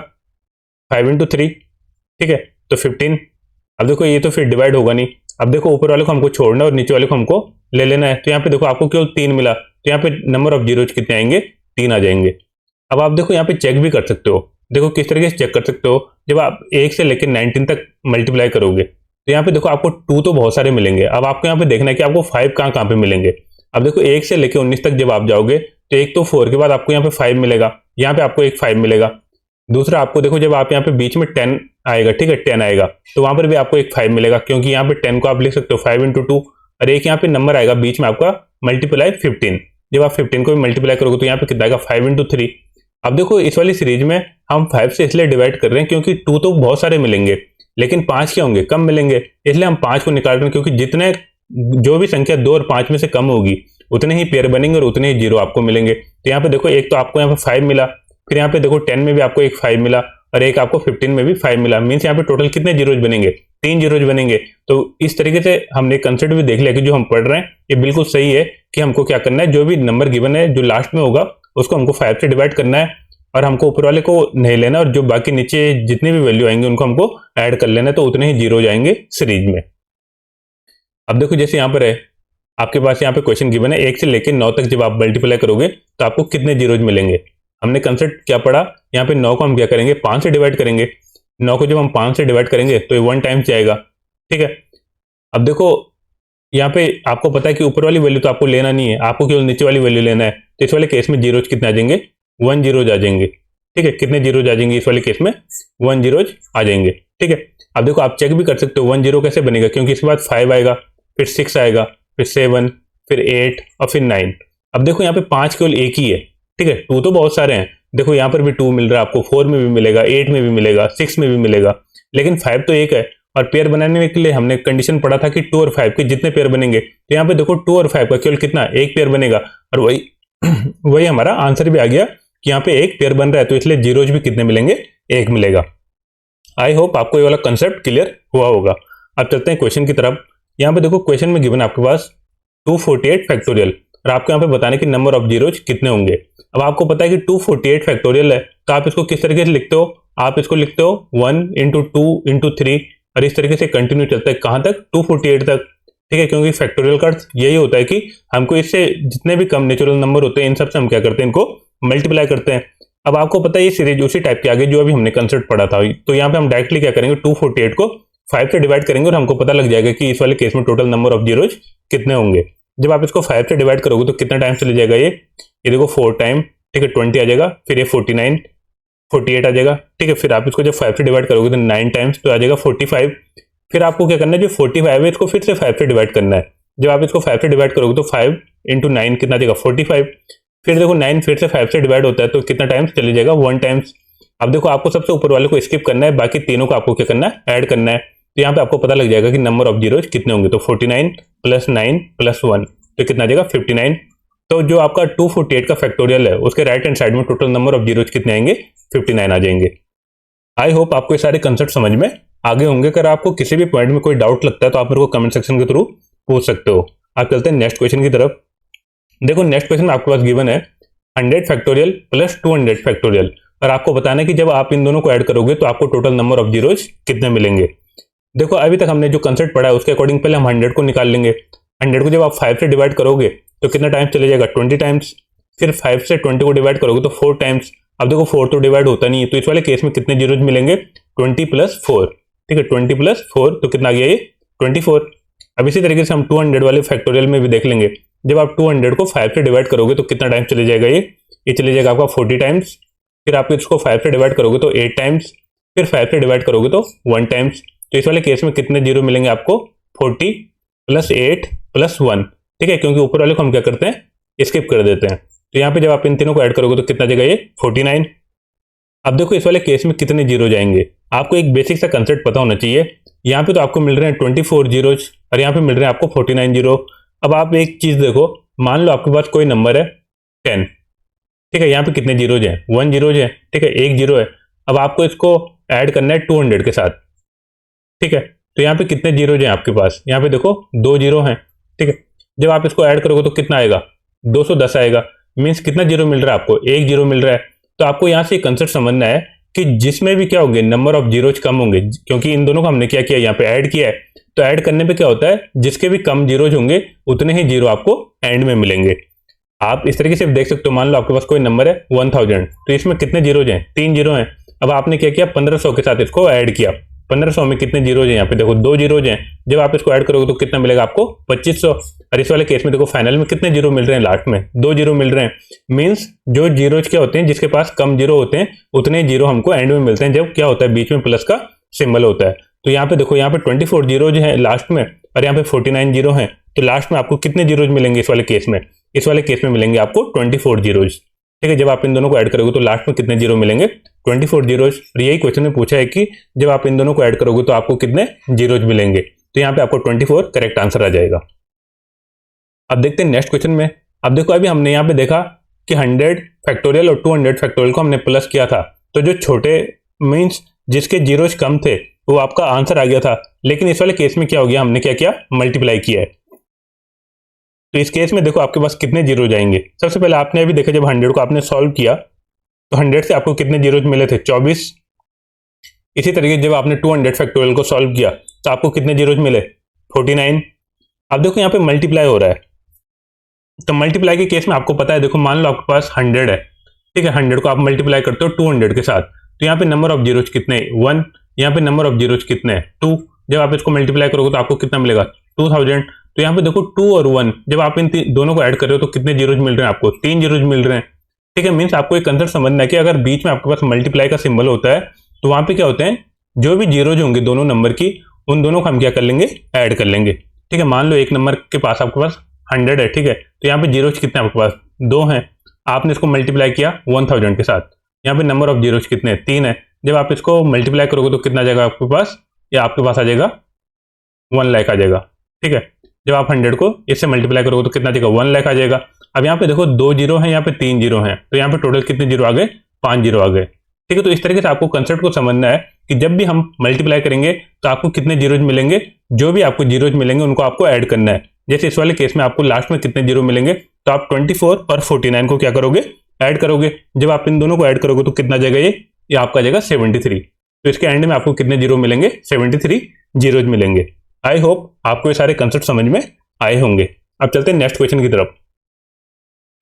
5 इंटू 3, ठीक है, तो 15। अब देखो ये तो फिर डिवाइड होगा नहीं। अब देखो ऊपर वाले को हमको छोड़ना है और नीचे वाले को हमको ले लेना है, तो यहाँ पे देखो आपको केवल 3 मिला, तो यहाँ पे नंबर ऑफ जीरोज कितने आएंगे, 3 आ जाएंगे। अब आप देखो यहाँ पे चेक भी कर सकते हो। देखो किस तरीके से चेक कर सकते हो, जब आप 1 से लेकर 19 तक मल्टीप्लाई करोगे तो यहाँ पे देखो आपको 2 तो बहुत सारे मिलेंगे। अब आपको यहाँ पे देखना है कि आपको 5 कहाँ कहाँ पे मिलेंगे। अब देखो 1 से लेकर 19 तक जब आप जाओगे तो एक तो 4 के बाद आपको यहाँ पे 5 मिलेगा, यहाँ पे आपको एक 5 मिलेगा। दूसरा आपको देखो जब आप यहाँ पे बीच में 10 आएगा, ठीक है, 10 आएगा तो वहां पर भी आपको एक 5 मिलेगा, क्योंकि यहाँ पे 10 को आप लिख सकते हो 5 इंटू 2, और एक यहाँ पे नंबर आएगा बीच में आपका मल्टीप्लाई 15। जब आप 15 को भी मल्टीप्लाई करोगे तो यहाँ पे कितना आएगा, 5 इंटू 3। अब देखो इस वाली सीरीज में हम 5 से इसलिए डिवाइड कर रहे हैं क्योंकि 2 तो बहुत सारे मिलेंगे, लेकिन 5 क्या होंगे, कम मिलेंगे, इसलिए हम 5 को निकाल रहे हैं। क्योंकि जितने जो भी संख्या 2 और 5 में से कम होगी उतने ही पेयर बनेंगे और उतने ही जीरो आपको मिलेंगे। तो यहाँ पे देखो एक तो आपको यहाँ पे 5 मिला, फिर यहाँ पे देखो 10 में भी आपको एक 5 मिला, और एक आपको 15 में भी 5 मिला। मीन्स यहाँ पे टोटल कितने जीरोज बनेंगे, 3 जीरोज बनेंगे। तो इस तरीके से हमने कंसेप्ट भी देख लिया कि जो हम पढ़ रहे हैं ये बिल्कुल सही है कि हमको क्या करना है, जो भी नंबर गिवन है जो लास्ट में होगा उसको हमको 5 से डिवाइड करना है, और हमको ऊपर वाले को नहीं लेना, और जो बाकी नीचे जितनी भी वैल्यू आएंगे उनको हमको ऐड कर लेना है, तो उतने ही जीरो जाएंगे सीरीज में। अब देखो जैसे यहाँ पर है आपके पास यहाँ पे क्वेश्चन गिवन है 1 से लेकर 9 तक जब आप मल्टीप्लाई करोगे तो आपको कितने जीरोज मिलेंगे। हमने कंसेप्ट क्या पढ़ा, यहाँ पे 9 को हम क्या करेंगे, 5 से डिवाइड करेंगे। 9 को जब हम 5 से डिवाइड करेंगे तो ये 1 टाइम्स जाएगा, ठीक है। अब देखो यहाँ पे आपको पता है कि ऊपर वाली वैल्यू तो आपको लेना नहीं है, आपको केवल नीचे वाली वैल्यू लेना है। तो इस वाले केस में जीरोज कितने आ जाएंगे, 1 जीरोज आ जाएंगे, ठीक है। कितने जीरोज आ जाएंगे इस वाले केस में, 1 जीरोज आ जाएंगे, ठीक है। अब देखो आप चेक भी कर सकते हो 1 जीरो कैसे बनेगा, क्योंकि इसके बाद 5 आएगा, फिर 6 आएगा, फिर 7, फिर 8 और फिर 9। अब देखो यहाँ पे 5 केवल एक ही है, ठीक है, 2 तो बहुत सारे हैं। देखो यहाँ पर भी 2 मिल रहा है आपको, 4 में भी मिलेगा, 8 में भी मिलेगा, 6 में भी मिलेगा, लेकिन 5 तो एक है। और पेयर बनाने के लिए हमने कंडीशन पढ़ा था कि 2 और 5 के जितने पेयर बनेंगे, तो यहाँ पे देखो 2 और 5 का केवल कितना, एक पेयर बनेगा, और वही वही हमारा आंसर भी आ गया कि यहाँ पे एक पेयर बन रहा है, तो इसलिए जीरोज भी कितने मिलेंगे, एक मिलेगा। आई होप आपको ये वाला कंसेप्ट क्लियर हुआ होगा। अब चलते हैं क्वेश्चन की तरफ। यहाँ पे देखो क्वेश्चन में गिवन आपके पास 248 फैक्टोरियल, और आपको यहाँ पे बताने की नंबर ऑफ जीरोज कितने होंगे। अब आपको पता है कि 248 फैक्टोरियल है, तो आप इसको किस तरीके से लिखते हो, आप इसको लिखते हो 1 इंटू 2 इंटू 3, और इस तरीके से कंटिन्यू चलता है कहाँ तक, 248 तक। ठीक है, क्योंकि फैक्टोरियल का अर्थ यही होता है कि हमको इससे जितने भी कम नेचुरल नंबर होते हैं इन सबसे हम क्या करते हैं, इनको मल्टीप्लाई करते हैं। अब आपको पता है ये सीरीज उसी टाइप के आगे जो अभी हमने कंसेप्ट पढ़ा था, तो यहाँ पे हम डायरेक्टली क्या करेंगे, 248 को 5 से डिवाइड करेंगे और हमको पता लग जाएगा कि इस वाले केस में टोटल नंबर ऑफ जीरोज कितने होंगे। जब आप इसको 5 से डिवाइड करोगे तो कितना टाइम चले जाएगा, ये देखो 4 टाइम, ठीक है, 20 आ जाएगा, फिर ये 49 48 आ जाएगा, ठीक है, फिर आप इसको जब 5 से डिवाइड करोगे तो 9 टाइम्स, तो आ जाएगा 45। फिर आपको क्या करना है, जो 45 है इसको फिर से 5 से डिवाइड करना है। जब आप इसको 5 से डिवाइड करोगे तो 5 इंटू 9 कितना आ जाएगा, 45। फिर देखो 9 फिर से 5 से डिवाइड होता है तो कितना टाइम्स चले जाएगा, 1 टाइम्स। अब देखो आपको सबसे ऊपर वाले को स्किप करना है, बाकी तीनों को आपको क्या करना है, ऐड करना है। तो यहाँ पे आपको पता लग जाएगा कि नंबर ऑफ जीरोज कितने होंगे, तो 49 प्लस 9 प्लस 1 तो कितना आ जाएगा, 59। तो जो आपका 248 का फैक्टोरियल है उसके राइट हैंड साइड में टोटल नंबर ऑफ जीरोज कितने आएंगे, 59 आ जाएंगे। आई होप आपको ये सारे कंसेप्ट समझ में आगे होंगे। अगर आपको किसी भी पॉइंट में कोई डाउट लगता है तो आप मेरे को कमेंट सेक्शन के थ्रू पूछ सकते हो। आप चलते हैं नेक्स्ट क्वेश्चन की तरफ। देखो नेक्स्ट क्वेश्चन आपके पास गिवन है 100 फैक्टोरियल प्लस 200 फैक्टोरियल, और आपको बताना है कि जब आप इन दोनों को ऐड करोगे तो आपको टोटल नंबर ऑफ जीरोज कितने मिलेंगे। देखो अभी तक हमने जो कंसेप्ट पढ़ा है उसके अकॉर्डिंग पहले हम 100 को निकाल लेंगे। 100 को जब आप 5 से डिवाइड करोगे तो कितना टाइम चले जाएगा, 20 टाइम्स। फिर 5 से 20 को डिवाइड करोगे तो 4 टाइम्स। अब देखो 4 तो डिवाइड होता नहीं है, तो इस वाले केस में कितने जीरोज मिलेंगे, 20 प्लस 4, ठीक है, 20 प्लस 4 तो कितना आ गया, ये 24। अब इसी तरीके से हम 200 वाले फैक्टोरियल में भी देख लेंगे। जब आप 200 को 5 से डिवाइड करोगे तो कितना टाइम चले जाएगा, ये चले जाएगा आपका 40 टाइम्स। फिर आप इसको 5 से डिवाइड करोगे तो 8 टाइम्स। फिर 5 से डिवाइड करोगे तो 1 टाइम्स। तो इस वाले केस में कितने जीरो मिलेंगे आपको, 40 प्लस 8 प्लस 1, ठीक है, क्योंकि ऊपर वाले को हम क्या करते हैं, स्किप कर देते हैं। तो यहाँ पे जब आप इन तीनों को ऐड करोगे तो कितना जाएगा, ये 49। अब देखो इस वाले केस में कितने जीरो जाएंगे, आपको एक बेसिक सा कंसेप्ट पता होना चाहिए। यहाँ पे तो आपको मिल रहे हैं 24 जीरोज और यहाँ पे मिल रहे हैं आपको 49 जीरो। अब आप एक चीज देखो, मान लो आपके पास कोई नंबर है 10, ठीक है, यहाँ पे कितने जीरोज हैं, 1 जीरोज है, ठीक है, 1 जीरो है। अब आपको इसको ऐड करना है 200 के साथ, ठीक है, तो यहाँ पे कितने जीरोज हैं आपके पास, यहाँ पे देखो 2 जीरो हैं, ठीक है। जब आप इसको ऐड करोगे तो कितना आएगा, 210 आएगा। मीन्स कितना जीरो मिल रहा है आपको, 1 जीरो मिल रहा है। तो आपको यहाँ से कंसेप्ट समझना है कि जिसमें भी क्या होंगे, नंबर ऑफ जीरोज कम होंगे, क्योंकि इन दोनों को हमने क्या किया, यहाँ पे ऐड किया है। तो ऐड करने पे क्या होता है, जिसके भी कम जीरोज होंगे उतने ही जीरो आपको एंड में मिलेंगे। आप इस तरीके से देख सकते हो, मान लो आपके पास कोई नंबर है 1000, तो इसमें कितने जीरोज हैं, 3 जीरो हैं। अब आपने क्या किया, 1500 के साथ इसको ऐड किया। 1500 में कितने जीरोज हैं, यहाँ पे देखो 2 जीरोज हैं। जब आप इसको ऐड करोगे तो कितना मिलेगा आपको, 2500। और इस वाले केस में देखो फाइनल में कितने जीरो मिल रहे हैं, लास्ट में 2 जीरो मिल रहे हैं। मीन्स जो जीरोज क्या होते हैं, जिसके पास कम जीरो होते हैं उतने जीरो हमको एंड में मिलते हैं, जब क्या होता है, बीच में प्लस का सिंबल होता है। तो यहाँ पे देखो, यहाँ पे 24 जीरोज हैं लास्ट में और यहाँ पे 49 जीरो हैं। तो लास्ट में आपको कितने जीरोज मिलेंगे इस वाले केस में, इस वाले केस में मिलेंगे आपको 24 जीरोज, ठीक है। जब आप इन दोनों को ऐड करोगे तो लास्ट में कितने जीरो मिलेंगे, 24 जीरोज। और यही क्वेश्चन में पूछा है कि जब आप इन दोनों को ऐड करोगे तो आपको कितने जीरोज मिलेंगे। तो यहाँ पे आपको 24 करेक्ट आंसर आ जाएगा। अब देखते हैं नेक्स्ट क्वेश्चन में। अब देखो अभी हमने यहाँ पे देखा कि 100 फैक्टोरियल और 200 फैक्टोरियल को हमने प्लस किया था, तो जो छोटे मीन्स जिसके जीरोज कम थे वो आपका आंसर आ गया था। लेकिन इस वाले केस में क्या हो गया, हमने क्या किया, मल्टीप्लाई किया है। तो इस केस में देखो आपके पास कितने जीरो जाएंगे। सबसे पहले आपने अभी देखा, जब 100 को आपने सॉल्व किया तो 100 से आपको कितने जीरोज मिले थे, 24। इसी तरीके जब आपने 200 फैक्टोरियल को सॉल्व किया तो आपको कितने जीरोज मिले, 49। अब देखो यहाँ पे मल्टीप्लाई हो रहा है, तो मल्टीप्लाई के केस में आपको पता है, देखो मान लो आपके पास 100 है, ठीक है, 100 को आप मल्टीप्लाई करते हो 200 के साथ, तो यहाँ पे नंबर ऑफ जीरोज कितने, 1। यहाँ पे नंबर ऑफ जीरोज कितने हैं, 2। जब आप इसको मल्टीप्लाई करोगे तो आपको कितना मिलेगा, 2000। तो यहाँ पे देखो 2 और 1, जब आप इन दोनों को ऐड कर रहे हो तो कितने जीरोज मिल रहे हैं आपको, 3 जीरोज मिल रहे हैं, ठीक है। मीन्स आपको एक कंसेप्ट समझना है कि अगर बीच में आपके पास मल्टीप्लाई का सिंबल होता है तो वहां पे क्या होते हैं, जो भी जीरोज होंगे दोनों नंबर की, उन दोनों को हम क्या कर लेंगे, ऐड कर लेंगे, ठीक है। मान लो एक नंबर के पास आपके पास 100 है, ठीक है, तो यहाँ पे जीरोज कितने आपके पास, 2 हैं। आपने इसको मल्टीप्लाई किया 1000 के साथ, यहाँ पे नंबर ऑफ जीरोज कितने, 3 है। जब आप इसको मल्टीप्लाई करोगे तो कितना जाएगा आपके पास, ये आपके पास आ जाएगा 1 लाख आ जाएगा। ठीक है, जब आप 100 को इससे मल्टीप्लाई करोगे तो कितना आ जाएगा 1 लाख आ जाएगा। अब यहाँ पे देखो 2 जीरो हैं, यहाँ पे 3 जीरो हैं, तो यहाँ पे टोटल कितने जीरो आ गए 5 जीरो आ गए। ठीक है, तो इस तरीके से आपको कंसेप्ट को समझना है कि जब भी हम मल्टीप्लाई करेंगे तो आपको कितने जीरोज मिलेंगे, जो भी आपको जीरोज मिलेंगे उनको आपको ऐड करना है। जैसे इस वाले केस में आपको लास्ट में कितने जीरो मिलेंगे, तो आप 24 और 49 को क्या करोगे ऐड करोगे। जब आप इन दोनों को ऐड करोगे तो कितना जाएगा ये आपका जाएगा 73। तो इसके एंड में आपको कितने जीरो मिलेंगे 73 जीरोज मिलेंगे। आई होप आपको ये सारे कंसेप्ट समझ में आए होंगे। अब चलते हैं नेक्स्ट क्वेश्चन की तरफ।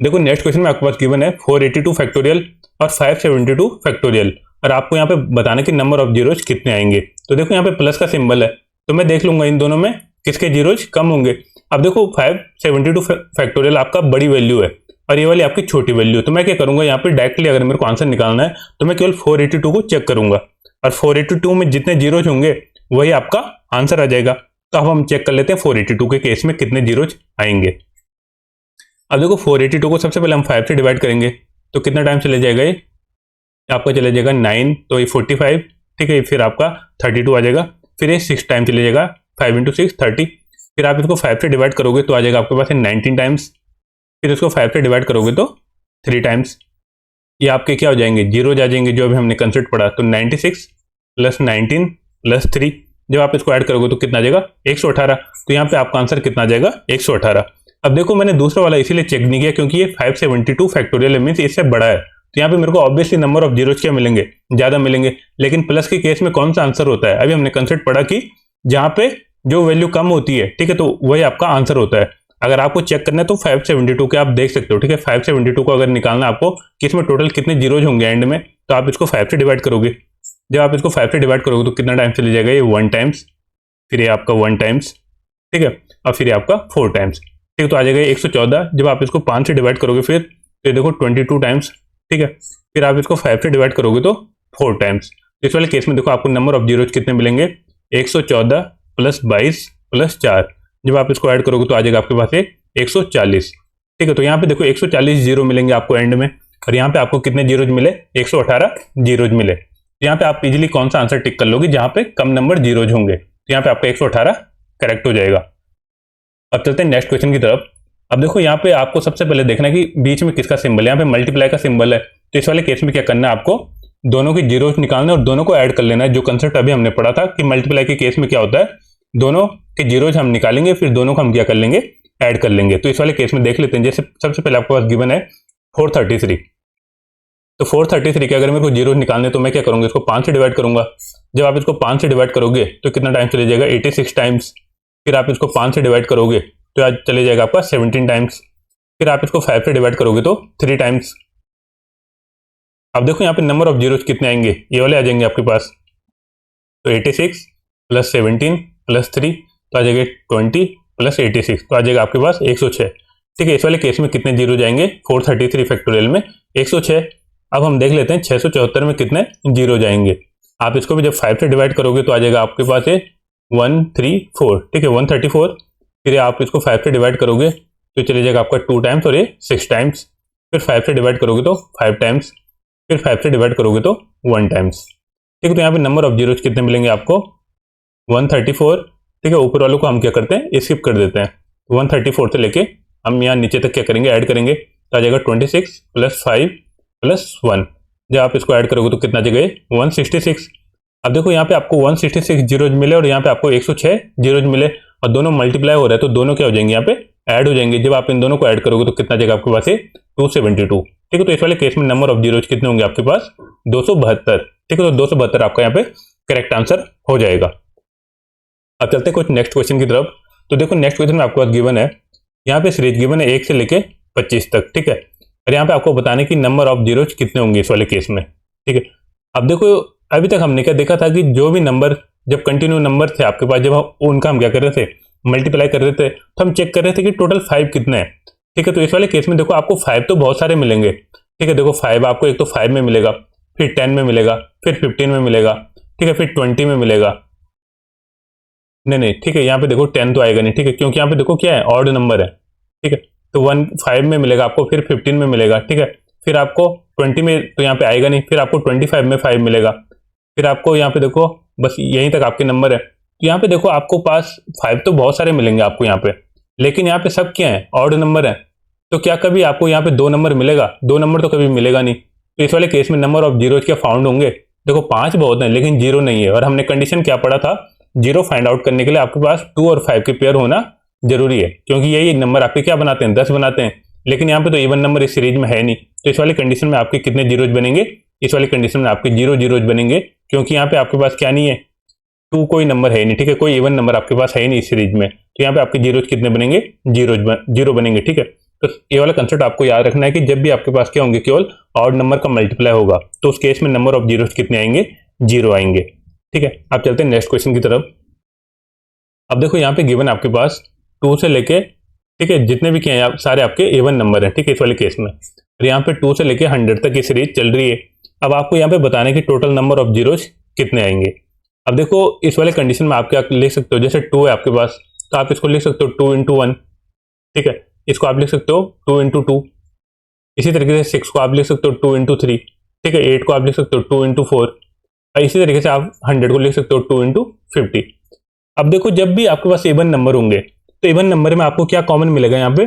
देखो नेक्स्ट क्वेश्चन में आपके पास गिवन है 482 फैक्टोरियल और 572 फैक्टोरियल, और आपको यहाँ पे बताना कि नंबर ऑफ जीरोज कितने आएंगे। तो देखो यहाँ पे प्लस का सिंबल है, तो मैं देख लूंगा इन दोनों में किसके जीरोज कम होंगे। अब देखो 572 फैक्टोरियल आपका बड़ी वैल्यू है और ये वाली आपकी छोटी वैल्यू है, तो मैं क्या करूंगा यहाँ पे डायरेक्टली अगर मेरे को आंसर निकालना है तो मैं केवल 482 को चेक करूंगा, और 482 में जितने जीरोज होंगे वही आपका आंसर आ जाएगा। तो अब हम चेक कर लेते हैं 482 के केस में कितने जीरोज आएंगे। अब देखो 482 को सबसे पहले हम 5 से डिवाइड करेंगे तो कितना टाइम चले जाएगा, ये आपका चले जाएगा 9, तो ये 45। ठीक है, फिर आपका 32 आ जाएगा, फिर ये 6 टाइम चले जाएगा, 5 इंटू 6 30। फिर आप इसको 5 से डिवाइड करोगे तो आ जाएगा आपके पास 19 टाइम्स। फिर इसको 5 से डिवाइड करोगे तो 3 टाइम्स। ये आपके क्या हो जाएंगे जीरोज आ जाएंगे जो अभी हमने कंसेप्ट पढ़ा। तो 96 प्लस 19 प्लस 3, जब आप इसको ऐड करोगे तो कितना आ जाएगा 118। तो यहाँ पे आपका आंसर कितना आ जाएगा 118। अब देखो मैंने दूसरा वाला इसीलिए चेक नहीं किया क्योंकि ये 572 फैक्टोरियल मीन्स इससे बड़ा है, तो यहाँ पे मेरे को ऑब्वियसली नंबर ऑफ जीरोज क्या मिलेंगे ज्यादा मिलेंगे। लेकिन प्लस के केस में कौन सा आंसर होता है, अभी हमने कंसेप्ट पढ़ा कि जहाँ पे जो वैल्यू कम होती है, ठीक है, तो वही आपका आंसर होता है। अगर आपको चेक करना है तो 572 के आप देख सकते हो। ठीक है, 572 को अगर निकालना आपको कि इसमें टोटल कितने जीरोज होंगे एंड में, तो आप इसको 5 से डिवाइड करोगे। जब आप इसको 5 से डिवाइड करोगे तो कितना टाइम चले जाएगा, ये 1 टाइम्स, फिर ये आपका 1 टाइम्स, ठीक है, और फिर ये आपका 4 टाइम्स। ठीक है, तो आ जाएगा 114। जब आप इसको 5 से डिवाइड करोगे फिर तो देखो 22 टाइम्स। ठीक है, फिर आप इसको 5 से डिवाइड करोगे तो 4 टाइम्स। इस वाले केस में देखो आपको नंबर ऑफ जीरोज कितने मिलेंगे 114 प्लस 22 प्लस 4। जब आप इसको ऐड करोगे तो आ जाएगा आपके पास 140। ठीक है, तो यहाँ पे देखो 140 जीरो मिलेंगे आपको एंड में, और यहाँ पे आपको कितने जीरोज मिले 118 जीरोज मिले। तो यहाँ पे आप इजीली कौन सा आंसर टिक कर लोगे जहां पे कम नंबर जीरोज होंगे, तो यहाँ पे आपका 118 करेक्ट हो जाएगा। अब चलते हैं नेक्स्ट क्वेश्चन की तरफ। अब देखो यहाँ पे आपको सबसे पहले देखना है कि बीच में किसका सिंबल है, यहाँ पे मल्टीप्लाई का सिंबल है। तो इस वाले केस में क्या करना है आपको दोनों की जीरोज निकालना है और दोनों को ऐड कर लेना है। जो कंसेप्ट अभी हमने पढ़ा था कि मल्टीप्लाई के केस में क्या होता है, दोनों के जीरोज हम निकालेंगे फिर दोनों को हम क्या कर लेंगे ऐड कर लेंगे। तो इस वाले केस में देख लेते हैं, जैसे सबसे पहले आपके पास गिवन है 433। तो 433 के अगर मेरे को जीरोज निकालने तो मैं क्या करूंगा, इसको 5 से डिवाइड करूंगा। जब आप इसको 5 से डिवाइड करोगे तो कितना टाइम चले जाएगा 86 टाइम्स। फिर आप इसको 5 से डिवाइड करोगे तो आज चले जाएगा आपका 17 टाइम्स। फिर आप इसको 5 से डिवाइड करोगे तो 3 टाइम्स। अब देखो यहाँ पे नंबर ऑफ जीरोज कितने आएंगे, ये वाले आ जाएंगे आपके पास। तो 86 प्लस 17 प्लस 3 तो आ जाएगा 20 प्लस 86 तो आ जाएगा आपके पास 106। ठीक है, इस वाले केस में कितने जीरो जाएंगे 433 फैक्टोरियल में 106। अब हम देख लेते हैं 674 में कितने जीरो जाएंगे। आप इसको भी जब 5 से डिवाइड करोगे तो आ जाएगा आपके पास 134। ठीक है, 134। फिर आप इसको 5 से डिवाइड करोगे तो चले जाएगा आपका 2 टाइम्स और ये 6 टाइम्स। फिर 5 से डिवाइड करोगे तो 5 टाइम्स। फिर 5 से डिवाइड करोगे तो 1 टाइम्स। ठीक है, तो यहाँ पे नंबर ऑफ जीरोज कितने मिलेंगे आपको 134। ठीक है, ऊपर वालों को हम क्या करते हैं स्किप कर देते हैं। 134 से लेके हम यहाँ नीचे तक क्या करेंगे ऐड करेंगे, तो आ जाएगा 26 प्लस 5 प्लस 1। जब आप इसको ऐड करोगे तो कितना जगह 166। अब देखो यहाँ पे आपको 166 जीरोज मिले और यहाँ पे आपको 106 जीरोज मिले और दोनों मल्टीप्लाई हो रहा है तो दोनों क्या हो जाएंगे यहाँ पे ऐड हो जाएंगे। जब आप इन दोनों को ऐड करोगे तो कितना जगह आपके पास 272। ठीक है, तो इस वाले केस में नंबर ऑफ जीरोज कितने होंगे आपके पास 272। ठीक है, तो 272 आपका यहाँ पे करेक्ट आंसर हो जाएगा। अब चलते हैं कुछ नेक्स्ट क्वेश्चन की तरफ। तो देखो नेक्स्ट क्वेश्चन में आपके पास गिवन है, यहाँ पे सीरीज गिवन है 1 से लेके 25 तक। ठीक है, और यहाँ पे आपको बताने की नंबर ऑफ जीरोज कितने होंगे इस वाले केस में। ठीक है, अब देखो अभी तक हमने क्या देखा था कि जो भी नंबर जब कंटिन्यू नंबर थे आपके पास, जब हम उनका हम क्या कर रहे थे मल्टीप्लाई कर रहे थे तो हम चेक कर रहे थे कि टोटल 5 कितने हैं। ठीक है, तो इस वाले केस में देखो आपको 5 तो बहुत सारे मिलेंगे। ठीक है, देखो 5 आपको एक तो 5 में मिलेगा, फिर 10 में मिलेगा, फिर 15 में मिलेगा, ठीक है, फिर 20 में मिलेगा। नहीं, ठीक है, यहाँ पे देखो 10 तो आएगा नहीं। ठीक है, क्योंकि यहाँ पे देखो क्या है ऑड नंबर है। ठीक है, तो 5 में मिलेगा आपको, फिर 15 में मिलेगा। ठीक है, फिर आपको 20 में तो यहाँ पे आएगा नहीं, फिर आपको 25 में 5 मिलेगा, फिर आपको यहाँ पे देखो बस यहीं तक आपके नंबर है। तो यहाँ पे देखो आपको पास 5 तो बहुत सारे मिलेंगे आपको यहाँ पे, लेकिन यहाँ पे सब क्या है, ऑड नंबर है। तो क्या कभी आपको यहाँ पे 2 नंबर मिलेगा? 2 नंबर तो कभी मिलेगा नहीं। तो इस वाले केस में नंबर ऑफ जीरोज क्या फाउंड होंगे? देखो 5 बहुत है लेकिन 0 नहीं है, और हमने कंडीशन क्या पढ़ा था, 0 फाइंड आउट करने के लिए आपके पास 2 और 5 के पेयर होना जरूरी है, क्योंकि यही नंबर आपके क्या बनाते हैं, 10 बनाते हैं। लेकिन यहाँ पे तो इवन नंबर इस सीरीज में है नहीं, तो इस वाली कंडीशन में आपके कितने जीरोज बनेंगे? इस वाली कंडीशन में आपके 0 जीरोज बनेंगे, क्योंकि यहाँ पे आपके पास क्या नहीं है, 2 कोई नंबर है नहीं, ठीक है, कोई इवन नंबर आपके पास है ही नहीं इस सीरीज में। तो यहाँ पे आपके जीरोज कितने बनेंगे? जीरो बनेंगे, ठीक है। तो ये वाला कंसेप्ट आपको याद रखना है कि जब भी आपके पास क्या होंगे, केवल ऑड नंबर का मल्टीप्लाई होगा, तो उस केस में नंबर ऑफ जीरोज कितने आएंगे? 0 आएंगे, ठीक है। आप चलते हैं नेक्स्ट क्वेश्चन की तरफ। अब देखो यहाँ पे गिवन आपके पास 2 से लेके, ठीक है, जितने भी क्या सारे आपके इवन नंबर हैं, ठीक है, इस वाले केस में। और यहाँ पे 2 से लेके 100 तक की सीरीज चल रही है। अब आपको यहाँ पे बताने की टोटल नंबर ऑफ जीरोज कितने आएंगे। अब देखो इस वाले कंडीशन में आप क्या लिख सकते हो, जैसे 2 है आपके पास, तो आप इसको लिख सकते हो 2 इंटू 1, ठीक है। इसको आप लिख सकते हो 2 इंटू 2। इसी तरीके से 6 को आप लिख सकते हो 2 इंटू 3, ठीक है। 8 को आप लिख सकते हो 2 इंटू 4, और इसी तरीके से आप 100 को लिख सकते हो 2 इंटू 50। अब देखो जब भी आपके पास इवन नंबर होंगे, तो इवन नंबर में आपको क्या कॉमन मिलेगा? यहाँ पे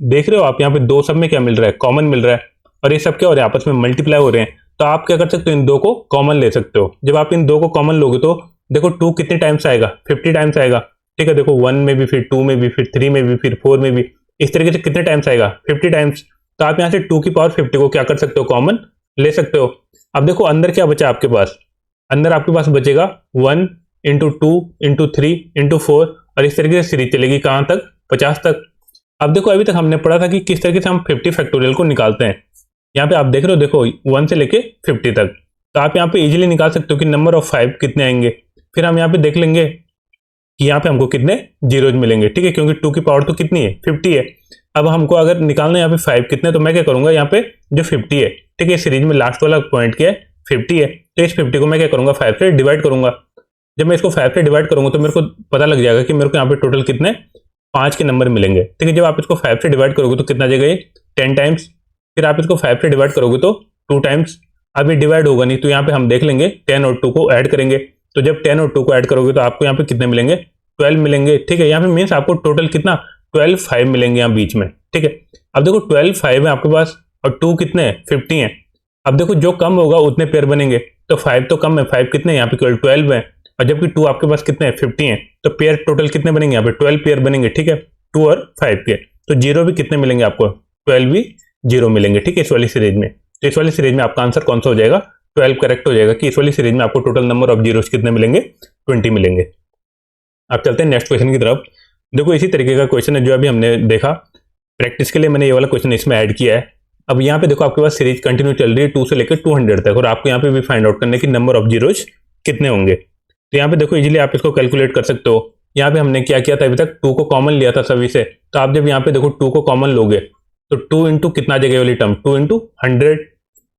देख रहे हो आप, यहाँ पे 2 सब में क्या मिल रहा है? कॉमन मिल रहा है, और ये सब क्या हो रहे हैं? आपस में मल्टीप्लाई हो रहे हैं। तो आप क्या कर सकते हो, इन 2 को कॉमन ले सकते हो। जब आप इन 2 को कॉमन लोगे तो देखो 2 कितने टाइम्स आएगा? 50 टाइम्स आएगा, ठीक है। देखो 1 में भी, फिर 2 में भी, फिर 3 में भी, फिर 4 में भी, इस तरीके से कितने टाइम्स आएगा? 50 टाइम्स। तो आप यहाँ से 2 की पावर 50 को क्या कर सकते हो? कॉमन ले सकते हो। अब देखो अंदर क्या बचा आपके पास? अंदर आपके पास बचेगा 1 इंटू 2 इंटू 3 इंटू 4, और इस तरीके से सीरीज चलेगी कहाँ तक? 50 तक। अब देखो अभी तक हमने पढ़ा था कि किस तरीके से हम 50 फैक्टोरियल को निकालते हैं। यहाँ पे आप देख रहे हो, देखो 1 से लेके 50 तक। तो आप यहाँ पे इजीली निकाल सकते हो कि नंबर ऑफ 5 कितने आएंगे। फिर हम यहाँ पे देख लेंगे कि यहाँ पे हमको कितने जीरोज मिलेंगे, ठीक है, क्योंकि 2 की पावर तो कितनी है? 50 है। अब हमको अगर निकालना है यहाँ पे 5 कितने, तो मैं क्या करूंगा, यहाँ पे जो 50 है, ठीक है, सीरीज में लास्ट वाला पॉइंट क्या है? 50 है। तो इस 50 को मैं क्या करूंगा? 5 से डिवाइड करूंगा। जब मैं इसको 5 से डिवाइड करूंगा तो मेरे को पता लग जाएगा कि मेरे को यहाँ पे टोटल कितने 5 के नंबर मिलेंगे, ठीक है। जब आप इसको 5 से डिवाइड करोगे तो कितना जाएगा? ये 10 टाइम्स। फिर आप इसको 5 से डिवाइड करोगे तो 2 टाइम्स। अब ये डिवाइड होगा नहीं, तो यहाँ पे हम देख लेंगे 10 और 2 को ऐड करेंगे। तो जब 10 और 2 को ऐड करोगे तो आपको यहाँ पे कितने मिलेंगे? 12 मिलेंगे, ठीक है। यहाँ पे मीन्स आपको टोटल कितना? 12 5 मिलेंगे यहाँ बीच में, ठीक है। अब देखो 12 5 है आपके पास, और 2 कितने हैं? 50 है। अब देखो जो कम होगा उतने पेयर बनेंगे, तो 5 तो कम है, 5 कितने? यहाँ पे केवल 12 है, और जबकि 2 आपके पास कितने हैं? 50 है। तो पेयर टोटल कितने बनेंगे? यहाँ पे 12 पेयर बनेंगे, ठीक है, 2 और 5 के। तो जीरो भी कितने मिलेंगे आपको? 12 भी जीरो मिलेंगे, ठीक है, इस वाली सीरीज में। तो इस वाली सीरीज में आपका आंसर कौन सा हो जाएगा? 12 करेक्ट हो जाएगा कि इस वाली सीरीज में आपको टोटल नंबर ऑफ जीरोस कितने मिलेंगे? 20 मिलेंगे। अब चलते हैं नेक्स्ट क्वेश्चन की तरफ। देखो इसी तरीके का क्वेश्चन है जो अभी हमने देखा, प्रैक्टिस के लिए मैंने ये वाला क्वेश्चन इसमें ऐड किया है। अब यहाँ पे देखो आपके पास सीरीज कंटिन्यू चल रही है 2 से लेकर 200 तक, और आपको यहाँ पे भी फाइंड आउट करना है कि नंबर ऑफ जीरोज कितने होंगे। तो यहाँ पे देखो इजीली आप इसको कैलकुलेट कर सकते हो। यहाँ पे हमने क्या किया था, अभी तक 2 को कॉमन लिया था सभी से। तो आप जब यहाँ पे देखो 2 को कॉमन लोगे तो 2 इंटू कितना आ जाएगा वाली टर्म? 2 इंटू 100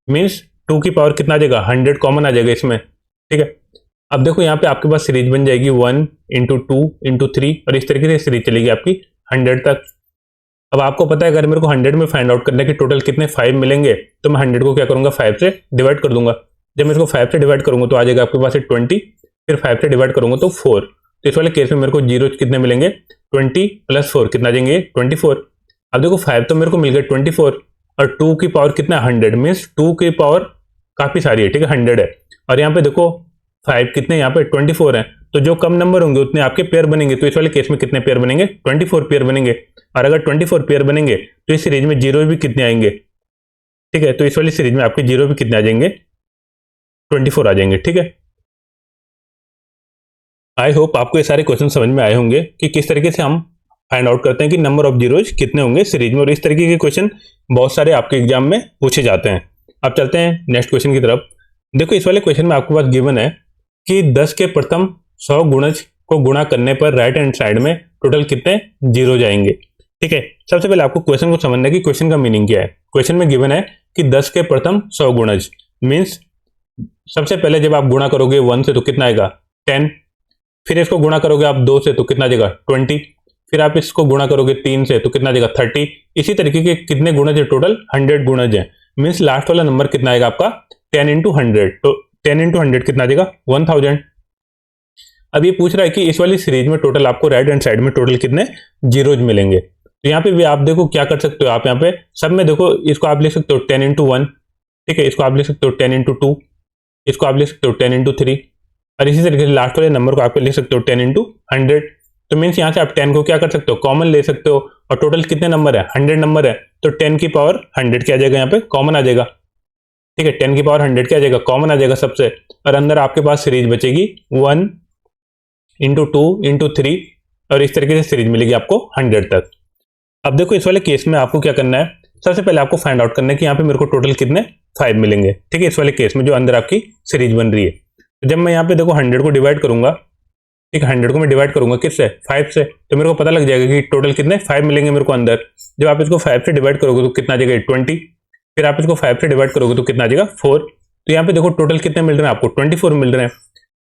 मीन्स 2 की पावर कितना आ जाएगा? 100 कॉमन आ जाएगा इसमें, ठीक है। अब देखो यहाँ पे आपके पास सीरीज बन जाएगी 1 इंटू 2 इंटू 3, और इस तरीके से सीरीज चलेगी आपकी 100 तक। अब आपको पता है अगर मेरे को 100 में फाइंड आउट करने के टोटल कितने 5 मिलेंगे, तो मैं 100 को क्या करूंगा? 5 से डिवाइड कर दूंगा। जब मैं इसको 5 से डिवाइड करूंगा तो आ जाएगा आपके पास 20, फिर 5 से डिवाइड करूंगा तो 4। तो इस वाले केस में मेरे को जीरो कितने मिलेंगे? 20 प्लस 4 कितना देंगे? 24। अब देखो 5 तो मेरे को मिल गया 24, और 2 की पावर कितना? 100 मीन्स 2 की पावर काफी सारी है, ठीक है, 100 है। और यहाँ पे देखो 5 कितने? यहाँ पे 24 है। तो जो कम नंबर होंगे उतने आपके पेयर बनेंगे। तो इस वाले केस में कितने पेयर बनेंगे? 24 पेयर बनेंगे। और अगर 24 पेयर बनेंगे तो इस सीरीज में जीरो भी कितने आएंगे? ठीक है, तो इस वाली सीरीज में आपके जीरो भी कितने आ जाएंगे? 24 आ जाएंगे, ठीक है। आई होप आपको ये सारे क्वेश्चन समझ में आए होंगे कि किस तरीके से हम फाइंड आउट करते हैं कि नंबर ऑफ जीरोज कितने होंगे सीरीज में, और इस तरीके के क्वेश्चन बहुत सारे आपके एग्जाम में पूछे जाते हैं। अब चलते हैं नेक्स्ट क्वेश्चन की तरफ। देखो इस वाले क्वेश्चन में आपके पास गिवन है कि 10 के प्रथम 100 गुणज को गुणा करने पर राइट हैंड साइड में टोटल कितने जीरो जाएंगे, ठीक है। सबसे पहले आपको क्वेश्चन को समझना है कि क्वेश्चन का मीनिंग क्या है। क्वेश्चन में गिवन है कि 10 के प्रथम 100 गुणज मीन्स सबसे पहले जब आप गुणा करोगे 1 से तो कितना आएगा? 10, फिर इसको गुणा करोगे आप 2 से तो कितना जाएगा? 20, फिर आप इसको गुणा करोगे 3 से तो कितना जाएगा? 30। इसी तरीके के कितने गुणज है? टोटल 100 गुणज है। मीन्स लास्ट वाला नंबर कितना आएगा आपका? 10 इंटू 100। तो 10 इंटू 100 कितना आ जाएगा 1000। अब ये पूछ रहा है कि इस वाली सीरीज में टोटल आपको राइट हैंड साइड में टोटल कितने जीरोज मिलेंगे। तो यहाँ पे भी आप देखो क्या कर सकते हो, आप यहाँ पे सब में देखो, इसको आप लिख सकते हो 10 इंटू 1, ठीक है, इसको आप लिख सकते हो 10 इंटू 2, इसको आप लिख सकते हो 10 इंटू 3, और इसी तरीके से लास्ट वाले नंबर को आप लिख सकते हो 10 इंटू 100। तो मीन्स यहाँ से आप 10 को क्या कर सकते हो, कॉमन ले सकते हो, और टोटल कितने नंबर है 100 नंबर है, तो 10 की पावर 100 क्या आ जाएगा, यहाँ पे कॉमन आ जाएगा, ठीक है, 10 की पावर 100 क्या आ जाएगा, कॉमन आ जाएगा सबसे, और अंदर आपके पास सीरीज बचेगी 1 इंटू 2 इंटू 3, और इस तरीके से सीरीज मिलेगी आपको 100 तक। अब देखो इस वाले केस में आपको क्या करना है, सबसे पहले आपको फाइंड आउट करना है कि यहाँ पे मेरे को टोटल कितने 5 मिलेंगे, ठीक है, इस वाले केस में जो अंदर आपकी सीरीज बन रही है। तो जब मैं यहाँ पे देखो 100 को डिवाइड करूंगा, ठीक है, 100 को मैं डिवाइड करूंगा किससे, 5 से, तो मेरे को पता लग जाएगा कि टोटल कितने 5 मिलेंगे मेरे को अंदर। जब आप इसको 5 से डिवाइड करोगे तो कितना आ जाएगा 20, फिर आप इसको 5 से डिवाइड करोगे तो कितना आ जाएगा 4। तो यहाँ पे देखो टोटल कितने मिल रहे हैं आपको 24 मिल रहे हैं।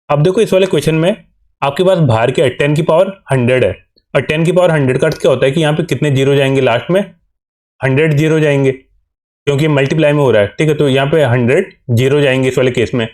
अब देखो इस वाले क्वेश्चन में आपके पास बाहर क्या है, 10 की पावर 100 है, और 10 की पावर 100 का अर्थ क्या होता है कि यहाँ पे कितने जीरो जाएंगे लास्ट में, 100 जीरो जाएंगे, क्योंकि मल्टीप्लाई में हो रहा है, ठीक है, तो यहाँ पे 100 जीरो जाएंगे इस वाले केस में।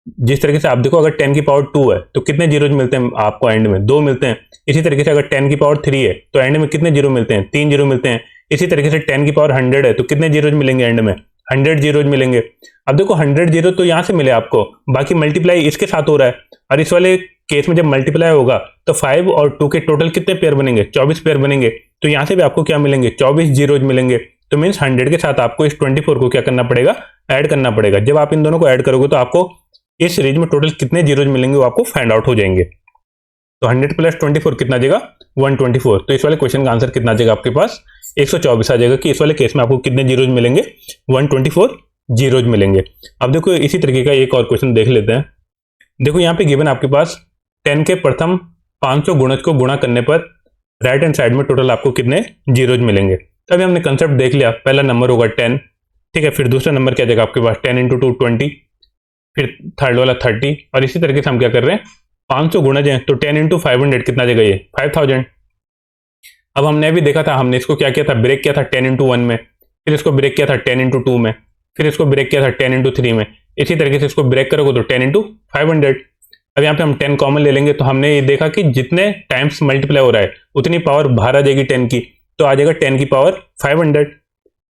जिस तरीके से आप देखो अगर 10 की पावर 2 है तो कितने जीरोज मिलते हैं आपको एंड में, 2 मिलते हैं। इसी तरीके से अगर 10 की पावर 3 है तो एंड में कितने जीरो मिलते हैं, 3 जीरो मिलते हैं। इसी तरीके से 10 की पावर 100 है तो कितने जीरोज मिलेंगे एंड में, 100 जीरोज मिलेंगे। अब देखो 100 जीरो तो यहाँ से मिले आपको, बाकी मल्टीप्लाई इसके साथ हो रहा है, और इस वाले केस में जब मल्टीप्लाई होगा तो 5 और 2 के टोटल कितने पेयर बनेंगे, 24 पेयर बनेंगे। तो यहाँ से भी आपको क्या मिलेंगे, 24 जीरोज मिलेंगे। तो मीन्स 100 के साथ आपको इस 24 को क्या करना पड़ेगा, ऐड करना पड़ेगा। जब आप इन दोनों को ऐड करोगे तो आपको इस सीरीज में टोटल कितने जीरोज मिलेंगे वो आपको फाइंड आउट हो जाएंगे। तो 100 प्लस 24 कितना आ जाएगा 124। तो इस वाले क्वेश्चन का आंसर कितना आ जाएगा आपके पास 124 आ जाएगा, कि इस वाले केस में आपको कितने जीरोज मिलेंगे 124 जीरोज मिलेंगे। अब देखो इसी तरीके का एक और क्वेश्चन देख लेते हैं। देखो यहाँ पे गिवन आपके पास 10 के प्रथम 500 गुणज को गुणा करने पर राइट हैंड साइड में टोटल आपको कितने जीरोज मिलेंगे। तो अभी हमने कंसेप्ट देख लिया, पहला नंबर होगा 10, ठीक है, फिर दूसरा नंबर क्या आ जाएगा आपके पास 10 इंटू 2 20, फिर थर्ड वाला 30, और इसी तरीके से हम क्या कर रहे हैं 500 गुणज हैं तो 10 इंटू 500 कितना आ जाएगा ये 5000। अब हमने अभी देखा था, हमने इसको क्या किया था, ब्रेक किया था 10 इंटू 1 में, फिर इसको ब्रेक किया था 10 इंटू 2 में, फिर इसको ब्रेक किया था 10 इंटू 3 में। इसी तरीके से इसको ब्रेक करोगे तो 10 इंटू 500। अब यहाँ पे हम 10 कॉमन ले लेंगे तो हमने ये देखा कि जितने टाइम्स मल्टीप्लाई हो रहा है उतनी पावर बाहर आ जाएगी 10 की, तो आ जाएगा 10 की पावर 500,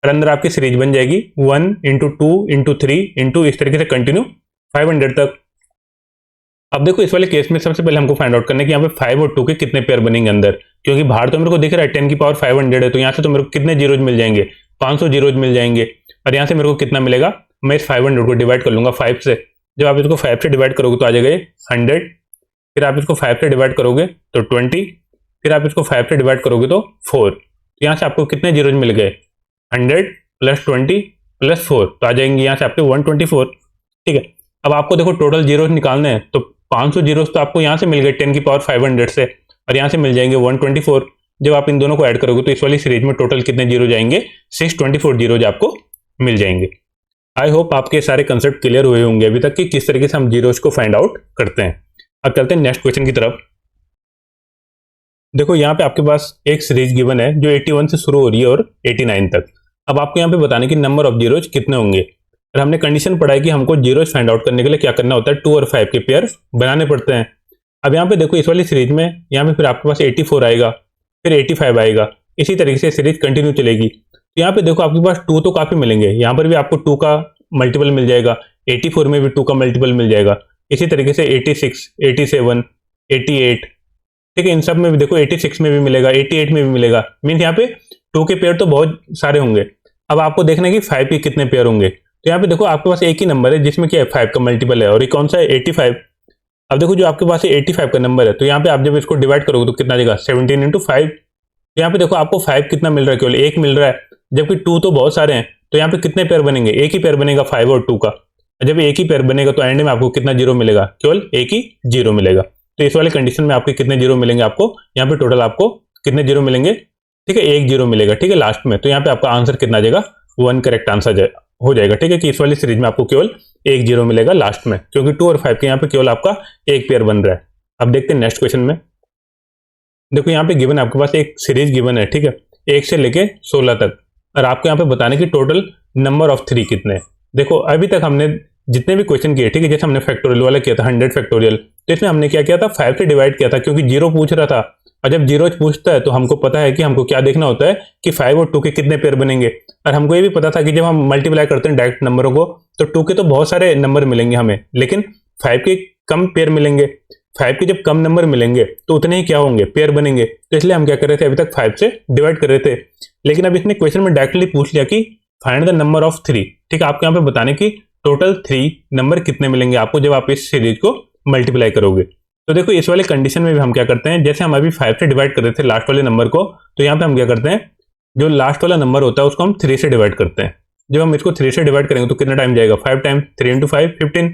और अंदर आपकी सीरीज बन जाएगी 1 इंटू 2 इंटू 3 इंटू इस तरीके से कंटिन्यू 500 तक। अब देखो इस वाले केस में सबसे पहले हमको फाइंड आउट करना है कि यहाँ पे 5 और 2 के कितने पेयर बनेंगे अंदर, क्योंकि बाहर तो मेरे को दिख रहा है 10 की पावर 500 है, तो यहाँ से तो मेरे को कितने जीरोज मिल जाएंगे 500 जीरोज मिल जाएंगे, और यहाँ से मेरे को कितना मिलेगा, मैं इस 500 को डिवाइड कर लूंगा 5 से। जब आप इसको 5 से डिवाइड करोगे तो आ जाएगा 100, फिर आप इसको 5 से डिवाइड करोगे तो 20, फिर आप इसको 5 से डिवाइड करोगे तो 4। तो यहाँ से आपको कितने जीरोज मिल गए 100 प्लस 20 प्लस 4, तो आ जाएंगे यहाँ से आपके 124, ठीक है। अब आपको देखो टोटल जीरोज निकालने हैं, तो 500 जीरोज तो आपको यहाँ से मिल गए 10 की पावर 500 से, और यहाँ से मिल जाएंगे 124। जब आप इन दोनों को ऐड करोगे तो इस वाली सीरीज में टोटल कितने जीरो जाएंगे 624 जीरोज आपको मिल जाएंगे। आई होप आपके सारे कंसेप्ट क्लियर हुए होंगे अभी तक कि किस तरीके से हम जीरोज को फाइंड आउट करते हैं। अब चलते हैं नेक्स्ट क्वेश्चन की तरफ। देखो यहाँ पे आपके पास एक सीरीज गिवन है जो 81 से शुरू हो रही है और 89 तक। अब आपको यहाँ पे बताने की नंबर ऑफ जीरोज कितने होंगे, और हमने कंडीशन पढ़ा है कि हमको जीरोज फाइंड आउट करने के लिए क्या करना होता है 2 और 5 के पेयर बनाने पड़ते हैं। अब यहाँ पे देखो इस वाली सीरीज में यहाँ पे फिर आपके पास 84 आएगा, फिर 85 आएगा, इसी तरीके से सीरीज कंटिन्यू चलेगी। तो यहाँ पे देखो आपके पास 2 तो काफी मिलेंगे, यहाँ पर भी आपको 2 का मल्टीपल मिल जाएगा, 84 में भी 2 का मल्टीपल मिल जाएगा, इसी तरीके से 86, 87, 88, ठीक है, इन सब में भी देखो 86 में भी मिलेगा, 88 में भी मिलेगा। मीन्स यहाँ पे 2 के पेयर तो बहुत सारे होंगे। अब आपको देखना है कि 5 के कितने पेयर होंगे। तो यहाँ पे देखो आपके पास एक ही नंबर है जिसमें क्या है 5 का मल्टीपल है, और ये कौन सा है 85। अब देखो जो आपके पास 85 का नंबर है, तो यहाँ पे आप जब इसको डिवाइड करोगे तो कितना आ जाएगा 17 इंटू 5। तो यहाँ पे देखो आपको 5 कितना मिल रहा है, केवल 1 मिल रहा है, जबकि 2 तो बहुत सारे हैं। तो यहाँ पे कितने पेयर बनेंगे, एक ही पेयर बनेगा 5 और 2 का। जब एक ही पेयर बनेगा तो एंड में आपको कितना जीरो मिलेगा, केवल एक ही जीरो मिलेगा। तो इस वाले कंडीशन में आपके कितने जीरो मिलेंगे, आपको यहाँ पे टोटल आपको कितने जीरो मिलेंगे, ठीक है, एक जीरो मिलेगा, ठीक है, लास्ट में। तो यहाँ पे आपका आंसर कितना आ जाएगा 1 करेक्ट आंसर हो जाएगा, ठीक है, कि इस वाली सीरीज में आपको केवल एक जीरो मिलेगा लास्ट में, क्योंकि 2 और 5 के यहाँ पे केवल आपका एक पेयर बन रहा है। अब देखते हैं नेक्स्ट क्वेश्चन में। देखो यहाँ पे गिवन आपके पास एक सीरीज गिवन है, ठीक है, 1 से लेके 16 तक, और आपको यहाँ पे बताने की टोटल नंबर ऑफ 3 कितने हैं। देखो अभी तक हमने जितने भी क्वेश्चन किए, ठीक है, जैसे हमने फैक्टोरियल वाला किया था 100 फैक्टोरियल, तो इसमें हमने क्या किया था, 5 से डिवाइड किया था क्योंकि 0 पूछ रहा था। और जब 0 पूछता है तो हमको पता है कि हमको क्या देखना होता है कि 5 और 2 के कितने पेयर बनेंगे। और हमको ये भी पता था कि जब हम मल्टीप्लाई करते हैं डायरेक्ट नंबरों को तो 2 के तो बहुत सारे नंबर मिलेंगे हमें, लेकिन 5 के कम पेयर मिलेंगे। 5 के जब कम नंबर मिलेंगे तो उतने ही क्या होंगे, पेयर बनेंगे। तो इसलिए हम क्या कर रहे थे, अभी तक 5 से डिवाइड कर रहे थे। लेकिन अब इसने क्वेश्चन में डायरेक्टली पूछ लिया कि फाइंड द नंबर ऑफ 3। ठीक है, आपको यहाँ पे बताने की टोटल 3 नंबर कितने मिलेंगे आपको जब आप इस सीरीज को मल्टीप्लाई करोगे। तो देखो इस वाले कंडीशन में भी हम क्या करते हैं, जैसे हम अभी 5 से डिवाइड कर रहे थे लास्ट वाले नंबर को, तो यहाँ पे हम क्या करते हैं, जो लास्ट वाला नंबर होता है उसको हम 3 से डिवाइड करते हैं। जब हम इसको 3 से डिवाइड करेंगे तो कितना टाइम जाएगा, 5 टाइम्स, 3 इंटू 5 15।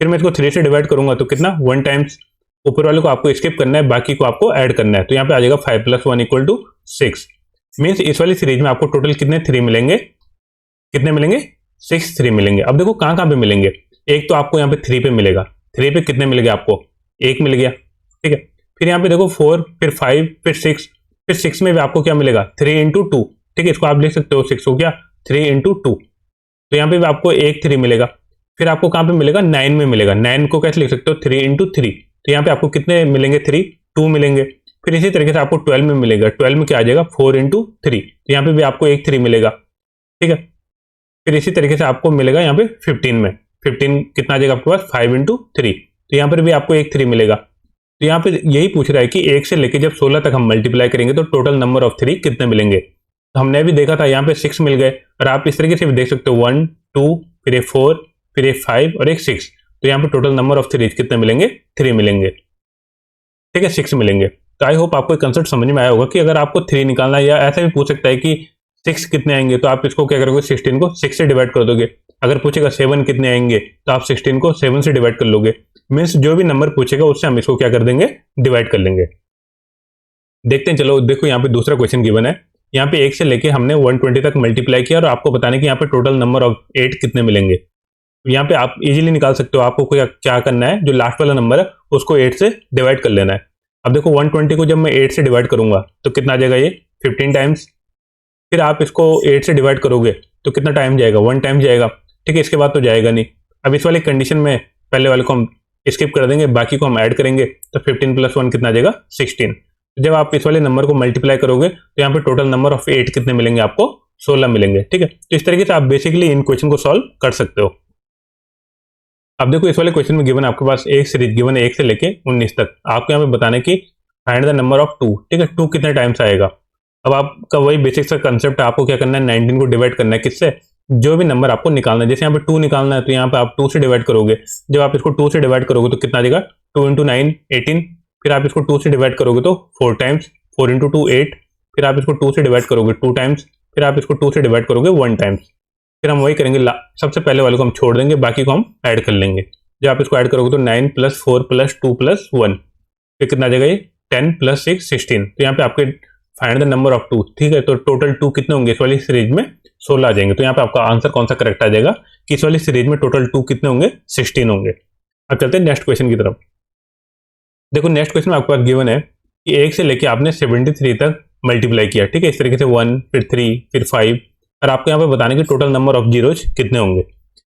फिर मैं इसको 3 से डिवाइड करूंगा तो कितना, 1 टाइम्स। ऊपर वाले को आपको स्किप करना है, बाकी को आपको ऐड करना है। तो यहाँ पे आ जाएगा 5 + 1 = 6। मीन्स इस वाली सीरीज में आपको टोटल कितने 3 मिलेंगे, कितने मिलेंगे, 6 3 मिलेंगे। अब देखो कहाँ कहाँ पे मिलेंगे, एक तो आपको यहाँ पे 3 पे मिलेगा, 3 पे कितने मिल गए आपको, 1 मिल गया। ठीक है, फिर यहाँ पे देखो 4, फिर 5, फिर 6, फिर 6 में भी आपको क्या मिलेगा, 3 इंटू 2। ठीक है, इसको आप लिख सकते हो 6 हो गया 3 इंटू 2। तो यहाँ पे भी आपको एक 3 मिलेगा। फिर आपको कहाँ पे मिलेगा, 9 में मिलेगा। 9 को कैसे लिख सकते हो, 3 इंटू 3। तो यहाँ पे आपको कितने मिलेंगे, 3 2 मिलेंगे। फिर इसी तरीके से आपको 12 में मिलेगा। 12 में क्या आ जाएगा, 4 इंटू 3। तो यहाँ पे भी आपको एक 3 मिलेगा। ठीक है, फिर इसी तरीके से आपको मिलेगा यहाँ पे 15 में। 15 कितना आ जाएगा आपके पास, 5 इंटू 3। तो यहाँ पर भी आपको एक 3 मिलेगा। तो यहाँ पे यही पूछ रहा है कि 1 से लेके जब 16 तक हम मल्टीप्लाई करेंगे तो टोटल नंबर ऑफ 3 कितने मिलेंगे। तो हमने अभी देखा था यहाँ पे 6 मिल गए, और आप इस तरीके से भी देख सकते हो 1 2 फिर 4 फिर 5 और 6। तो यहाँ पे टोटल नंबर ऑफ 3 कितने मिलेंगे, 3 मिलेंगे। ठीक है, 6 मिलेंगे। तो आई होप आपको कंसेप्ट समझ में आया होगा कि अगर आपको 3 निकालना है, या ऐसा भी पूछ सकता है कि 6 कितने आएंगे, तो आप इसको क्या करोगे, 16 को 6 से डिवाइड कर दोगे। अगर पूछेगा 7 कितने आएंगे तो आप 16 को 7 से डिवाइड कर लोगे। मीन्स जो भी नंबर पूछेगा उससे हम इसको क्या कर देंगे, डिवाइड कर लेंगे। देखते हैं, चलो देखो यहाँ पे दूसरा क्वेश्चन गिवन है। यहाँ पे 1 से लेके हमने 120 तक मल्टीप्लाई किया और आपको बताने कि यहाँ पे टोटल नंबर ऑफ 8 कितने मिलेंगे। यहाँ पे आप इजीली निकाल सकते हो। आपको क्या करना है, जो लास्ट वाला नंबर है उसको 8 से डिवाइड कर लेना है। अब देखो 120 को जब मैं 8 से डिवाइड करूंगा तो कितना आ जाएगा, ये 15 टाइम्स। फिर आप इसको 8 से डिवाइड करोगे तो कितना टाइम जाएगा, 1 टाइम जाएगा। ठीक है, इसके बाद तो जाएगा नहीं। अब इस वाले कंडीशन में पहले वाले को हम स्किप कर देंगे, बाकी को हम ऐड करेंगे। तो 15 + 1 कितना आ जाएगा, 16। जब आप इस वाले नंबर को मल्टीप्लाई करोगे तो यहाँ पे टोटल नंबर ऑफ 8 कितने मिलेंगे आपको, 16 मिलेंगे। ठीक है, तो इस तरीके से आप बेसिकली इन क्वेश्चन को सॉल्व कर सकते हो। अब देखो इस वाले क्वेश्चन में गिवन आपके पास एक सीरीज गिवन है 1 से लेके 19 तक। आपको यहाँ पे बताने की फाइंड द नंबर ऑफ 2। ठीक है, 2 कितने टाइम्स आएगा। अब आपका वही बेसिक सा कंसेप्ट है, आपको क्या करना है, 19 को डिवाइड करना है किससे, जो भी नंबर आपको निकालना है। जैसे यहाँ पे 2 निकालना है तो यहाँ पे आप 2 से डिवाइड करोगे। जब आप इसको 2 से डिवाइड करोगे तो कितना आ जाएगा, 2 इंटू 9 18। फिर आप इसको 2 से डिवाइड करोगे तो 4 टाइम्स, 4 इंटू 2 8। फिर आप इसको 2 से डिवाइड करोगे 2 टाइम्स। फिर आप इसको 2 से डिवाइड करोगे 1 टाइम्स। फिर हम वही करेंगे, सबसे पहले वाले को हम छोड़ देंगे, बाकी को हम ऐड कर लेंगे। जब आप इसको ऐड करोगे तो 9 + 4 + 2 + 1, फिर कितना आ जाएगा, ये 10 + 6 16। तो यहाँ पे आपके फाइंड द नंबर ऑफ 2। ठीक है, तो टोटल 2 कितने होंगे, इस वाली सीरीज में 16 आ जाएंगे। तो यहाँ पे आपका आंसर कौन सा करेक्ट आ जाएगा कि इस वाली सीरीज में टोटल 2 कितने होंगे, 16 होंगे। अब चलते हैं नेक्स्ट क्वेश्चन की तरफ। देखो नेक्स्ट क्वेश्चन में आपके पास गिवन है कि 1 से लेके आपने 73 तक मल्टीप्लाई किया। ठीक है, इस तरीके से 1 फिर 3 फिर 5, और आपको यहाँ पे बताने की टोटल नंबर ऑफ जीरोज कितने होंगे।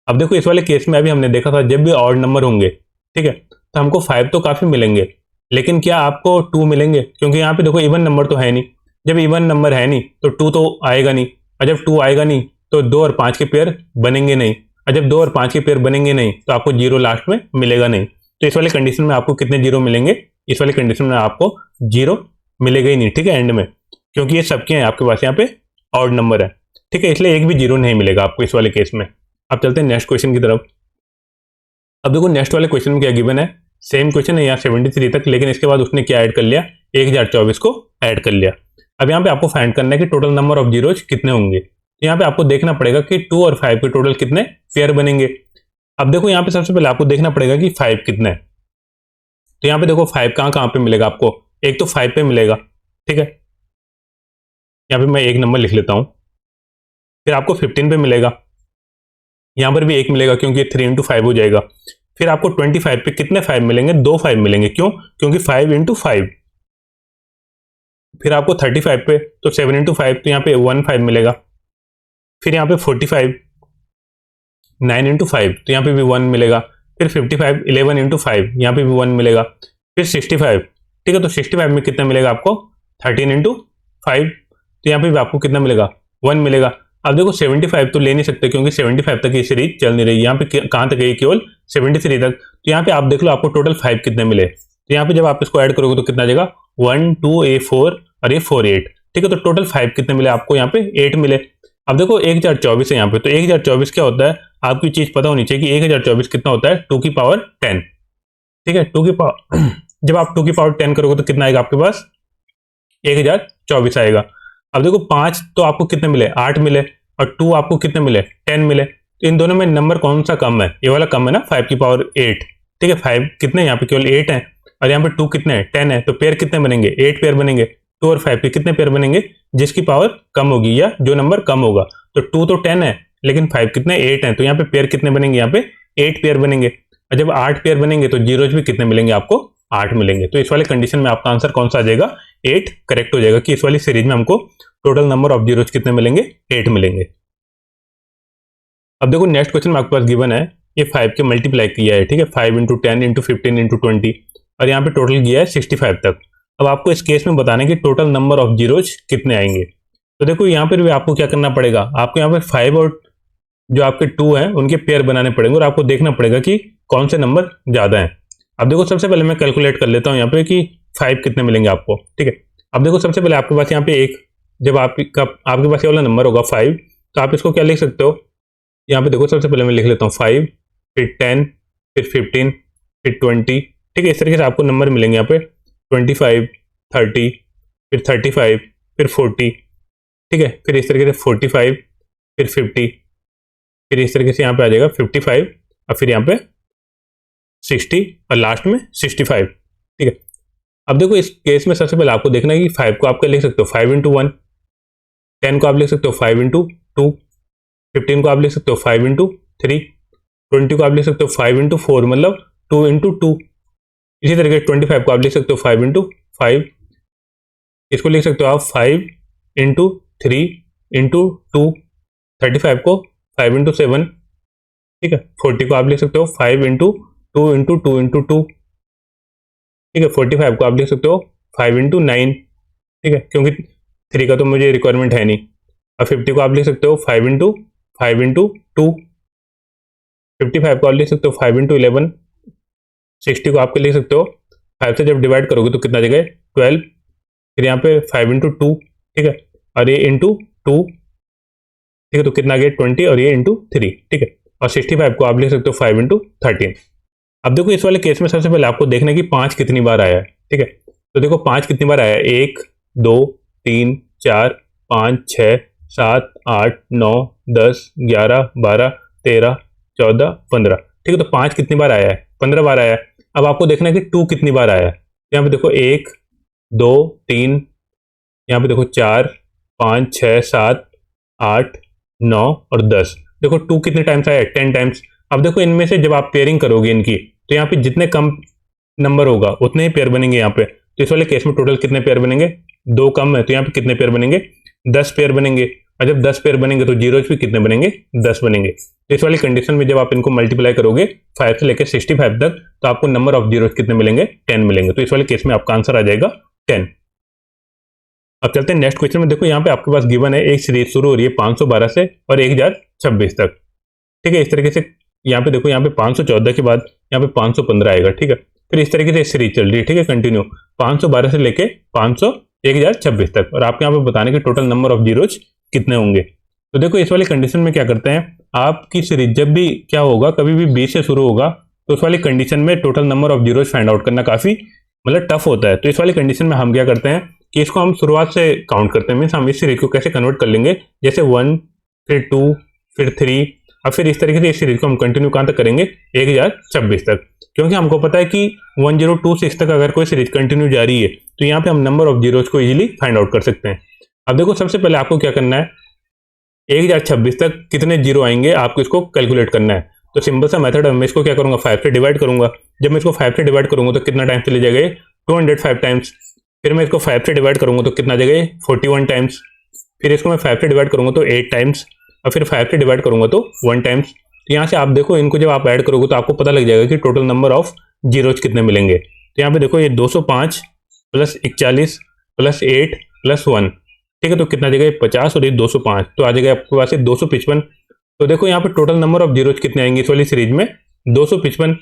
अब देखो इस वाले केस में अभी हमने देखा था जब भी ऑड नंबर होंगे, ठीक है, तो हमको 5 तो काफी मिलेंगे, लेकिन क्या आपको 2 मिलेंगे, क्योंकि यहाँ पे देखो इवन नंबर तो है नहीं। जब इवन नंबर है नहीं तो 2 तो आएगा नहीं, और जब 2 आएगा नहीं तो 2 और 5 के पेयर बनेंगे नहीं, और जब 2 और 5 के पेयर बनेंगे नहीं तो आपको 0 लास्ट में मिलेगा नहीं। तो इस वाले कंडीशन में आपको कितने 0 मिलेंगे, इस वाले कंडीशन में आपको 0 मिलेगा ही नहीं। ठीक है, एंड में, क्योंकि ये सबके हैं आपके पास यहाँ पे ऑड नंबर है। ठीक है, इसलिए एक भी 0 नहीं मिलेगा आपको इस वाले केस में। अब चलते हैं नेक्स्ट क्वेश्चन की तरफ। अब देखो नेक्स्ट वाले क्वेश्चन में क्या गिवन है, सेम क्वेश्चन है यहाँ 73 तक, लेकिन इसके बाद उसने क्या ऐड कर लिया, 1024 को ऐड कर लिया। अब यहाँ पे आपको फाइंड करना है कि टोटल नंबर ऑफ जीरोज कितने होंगे। तो यहाँ पे आपको देखना पड़ेगा कि 2 और 5 के टोटल कितने पेयर बनेंगे। अब देखो यहाँ पे सबसे पहले आपको देखना पड़ेगा कि 5 कितना है। तो यहाँ पे देखो 5 कहाँ कहाँ पे मिलेगा आपको, एक तो 5 पे मिलेगा। ठीक है, यहाँ पे मैं एक नंबर लिख लेता हूँ। फिर आपको 15 पे मिलेगा, यहाँ पर भी एक मिलेगा क्योंकि 3 इंटू 5 हो जाएगा। फिर आपको 25 पे कितने 5 मिलेंगे, 2 5 मिलेंगे। क्यों, क्योंकि 5 इंटू 5। फिर आपको 35 पे तो 7 इंटू 5, तो यहाँ पे 1 5 मिलेगा। फिर यहाँ पे 45, 9 इंटू 5 तो यहाँ पे भी 1 मिलेगा। फिर 55 11 इंटू 5 यहाँ पे भी 1 मिलेगा। फिर 65, ठीक है, तो 65 में कितना मिलेगा आपको 13 इंटू 5 तो यहाँ पे भी आपको कितना मिलेगा 1 मिलेगा। अब देखो 75 तो ले नहीं सकते क्योंकि 75 तक ये सीरीज चल नहीं रही, यहाँ पे कहाँ तक गई केवल 73 तक। तो यहाँ पे आप देख लो आपको टोटल 5 कितने मिले, तो यहाँ पे जब आप इसको ऐड करोगे तो कितना आ जाएगा 1 2 ये 4 और ये 4 8, ठीक है, तो टोटल 5 कितने मिले आपको यहाँ पे 8 मिले। अब देखो 1024 है यहाँ पे, तो 1024 क्या होता है आपकी चीज पता होनी चाहिए कि 1024 कितना होता है 2 की पावर 10, ठीक है, 2 की पावर जब आप 2 की पावर 10 करोगे तो कितना आएगा आपके पास 1024 आएगा। अब देखो 5 तो आपको कितने मिले 8 मिले और 2 आपको कितने मिले 10 मिले, तो इन दोनों में नंबर कौन सा कम है, ये वाला कम है ना 5 की पावर 8, ठीक है, 5 कितने यहाँ पे केवल 8 है और यहाँ पे 2 कितने हैं 10 है, तो पेयर कितने बनेंगे 8 पेयर बनेंगे। 2 और 5 के कितने पेयर बनेंगे जिसकी पावर कम होगी या जो नंबर कम होगा, तो 2 तो 10 है लेकिन 5 कितने 8 है, तो यहाँ पे पेयर कितने बनेंगे यहाँ पे 8 पेयर बनेंगे। और जब 8 पेयर बनेंगे तो जीरोज भी कितने मिलेंगे आपको 8 मिलेंगे। तो इस वाले कंडीशन में आपका आंसर कौन सा आ जाएगा 8 करेक्ट हो जाएगा कि इस वाली सीरीज में हमको टोटल नंबर ऑफ जीरोज कितने मिलेंगे 8 मिलेंगे। अब देखो नेक्स्ट क्वेश्चन में आपके पास गिवन है ये 5 के मल्टीप्लाई किया है, ठीक है, 5 इंटू 10 इंटू 15 इंटू 20 और यहाँ पे टोटल गया है 65 तक। अब आपको इस केस में बताना है कि टोटल नंबर ऑफ जीरोज कितने आएंगे। तो देखो यहाँ पर भी आपको क्या करना पड़ेगा, आपको यहाँ पे 5 और जो आपके 2 हैं उनके पेयर बनाने पड़ेंगे और आपको देखना पड़ेगा कि कौन से नंबर ज्यादा हैं। अब देखो सबसे पहले मैं कैलकुलेट कर लेता हूँ यहाँ पे कि 5 कितने मिलेंगे आपको, ठीक है। अब देखो सबसे पहले आपके पास यहाँ पे एक जब आपके पास ये वाला नंबर होगा 5 तो आप इसको क्या लिख सकते हो, यहाँ पे देखो सबसे पहले मैं लिख लेता हूँ 5 फिर 10 फिर 15 फिर 20, ठीक है, इस तरीके से आपको नंबर मिलेंगे यहाँ पे 25 30 फिर 35 फिर 40, ठीक है, फिर इस तरीके से 45 फिर 50 फिर इस तरीके से यहाँ पे आ जाएगा 55 और फिर यहाँ पे 60 और लास्ट में 65, ठीक है। अब देखो इस केस में सबसे पहले आपको देखना है कि 5 को आप क्या लिख सकते हो 5 इंटू 1, 10 को आप लिख सकते हो 5 इंटू 2, 15 को आप लिख सकते हो 5 इंटू 3, 20 को आप लिख सकते हो 5 इंटू 4 मतलब 2 इंटू 2, इसी तरीके 25 को आप लिख सकते हो 5 इंटू 5, इसको लिख सकते हो आप 5 इंटू 3 इंटू 2, 35 को 5 इंटू 7, ठीक है, 40 को आप लिख सकते हो 5 इंटू 2 इंटू 2 इंटू 2, ठीक है, 45 को आप लिख सकते हो 5 इंटू 9, ठीक है, क्योंकि 3 का तो मुझे रिक्वायरमेंट है नहीं। और 50 को आप लिख सकते हो 5 इंटू 2, 55 को आप लिख सकते हो 5 इंटू 11, 60 को आप लिख सकते हो 5 से जब डिवाइड करोगे तो कितना जगह 12, फिर यहाँ पे 5 इंटू 2, ठीक है, और ये इंटू 2, ठीक है, तो कितना गया 20 और ये इंटू 3, ठीक है, और 65 को आप लिख सकते हो 5 इंटू 13। अब देखो इस वाले केस में सबसे पहले आपको देखना है कि 5 कितनी बार आया है, ठीक है, तो देखो 5 कितनी बार आया है 1 2 3 4 5 6 7 8 9 10 11 12 13 14 15, ठीक है, तो 5 कितनी बार आया है 15 बार आया है। अब आपको देखना है कि 2 कितनी बार आया है, यहाँ पे देखो 1 2 3, यहाँ पे देखो 4 5 6 7 8 9 और 10, देखो 2 कितने टाइम्स आया है 10 टाइम्स। अब देखो इनमें से जब आप पेयरिंग करोगे इनकी तो यहाँ पे जितने कम नंबर होगा उतने ही पेयर बनेंगे यहाँ पे, तो इस वाले केस में टोटल कितने पेयर बनेंगे 2 कम है तो यहाँ पे कितने पेयर बनेंगे 10 पेयर बनेंगे, और जब 10 पेयर बनेंगे तो जीरोज भी कितने बनेंगे 10 बनेंगे। तो इस वाली कंडीशन में जब आप इनको मल्टीप्लाई करोगे 5 से लेकर 65 तक तो आपको नंबर ऑफ जीरोज कितने मिलेंगे 10 मिलेंगे। तो इस वाले केस में आपका आंसर आ जाएगा 10। अब चलते हैं नेक्स्ट क्वेश्चन में। देखो यहाँ पे आपके पास गिवन है एक सीरीज शुरू हो रही है 512 से और 1026 तक, ठीक है, इस तरीके से यहाँ पे देखो यहाँ पे 514 के बाद यहाँ पे 515 आएगा, ठीक है, फिर इस तरीके से सीरीज चल रही है, ठीक है, कंटिन्यू 512 से लेके 1026 तक, और आपके यहाँ पे बताने के टोटल नंबर ऑफ जीरोज कितने होंगे। तो देखो इस वाली कंडीशन में क्या करते हैं, आपकी सीरीज जब भी क्या होगा कभी भी 20 से शुरू होगा तो उस वाली कंडीशन में total number of zeros find out करना काफी मतलब टफ होता है। तो इस वाली कंडीशन में हम क्या करते हैं कि इसको हम शुरुआत से काउंट करते हैं, मीन्स हम इस सीरीज को कैसे कन्वर्ट कर लेंगे, जैसे 1 फिर 2 फिर 3 और फिर इस तरीके से इस सीरीज को हम कंटिन्यू कहां तक करेंगे 1026 तक, क्योंकि हमको पता है कि 1026 तक अगर कोई सीरीज कंटिन्यू जारी है तो यहाँ पे हम नंबर ऑफ जीरोज को इजीली फाइंड आउट कर सकते हैं। अब देखो सबसे पहले आपको क्या करना है 1026 तक कितने जीरो आएंगे आपको इसको कैलकुलेट करना है। तो सिंपल सा मेथड है, मैं इसको क्या करूंगा 5 से डिवाइड करूंगा, जब मैं इसको 5 से डिवाइड करूंगा तो कितना टाइम चले जाएगा 205 टाइम्स, फिर मैं इसको 5 से डिवाइड करूंगा तो कितना जगह 41 टाइम्स, फिर इसको मैं 5 से डिवाइड करूंगा तो 8 टाइम्स, और फिर 5 से डिवाइड करूंगा तो 1 टाइम्स। तो यहाँ से आप देखो इनको जब आप ऐड करोगे तो आपको पता लग जाएगा कि टोटल नंबर ऑफ जीरोज कितने मिलेंगे। तो यहाँ पे देखो ये 205 प्लस 41 प्लस 8 प्लस 1, ठीक है, तो कितना आ जाएगा, 50 और ये 205, तो आ जाएगा आपके पास 255। तो देखो यहाँ पे टोटल नंबर ऑफ जीरोज कितने आएंगे इस वाली सीरीज में, 255।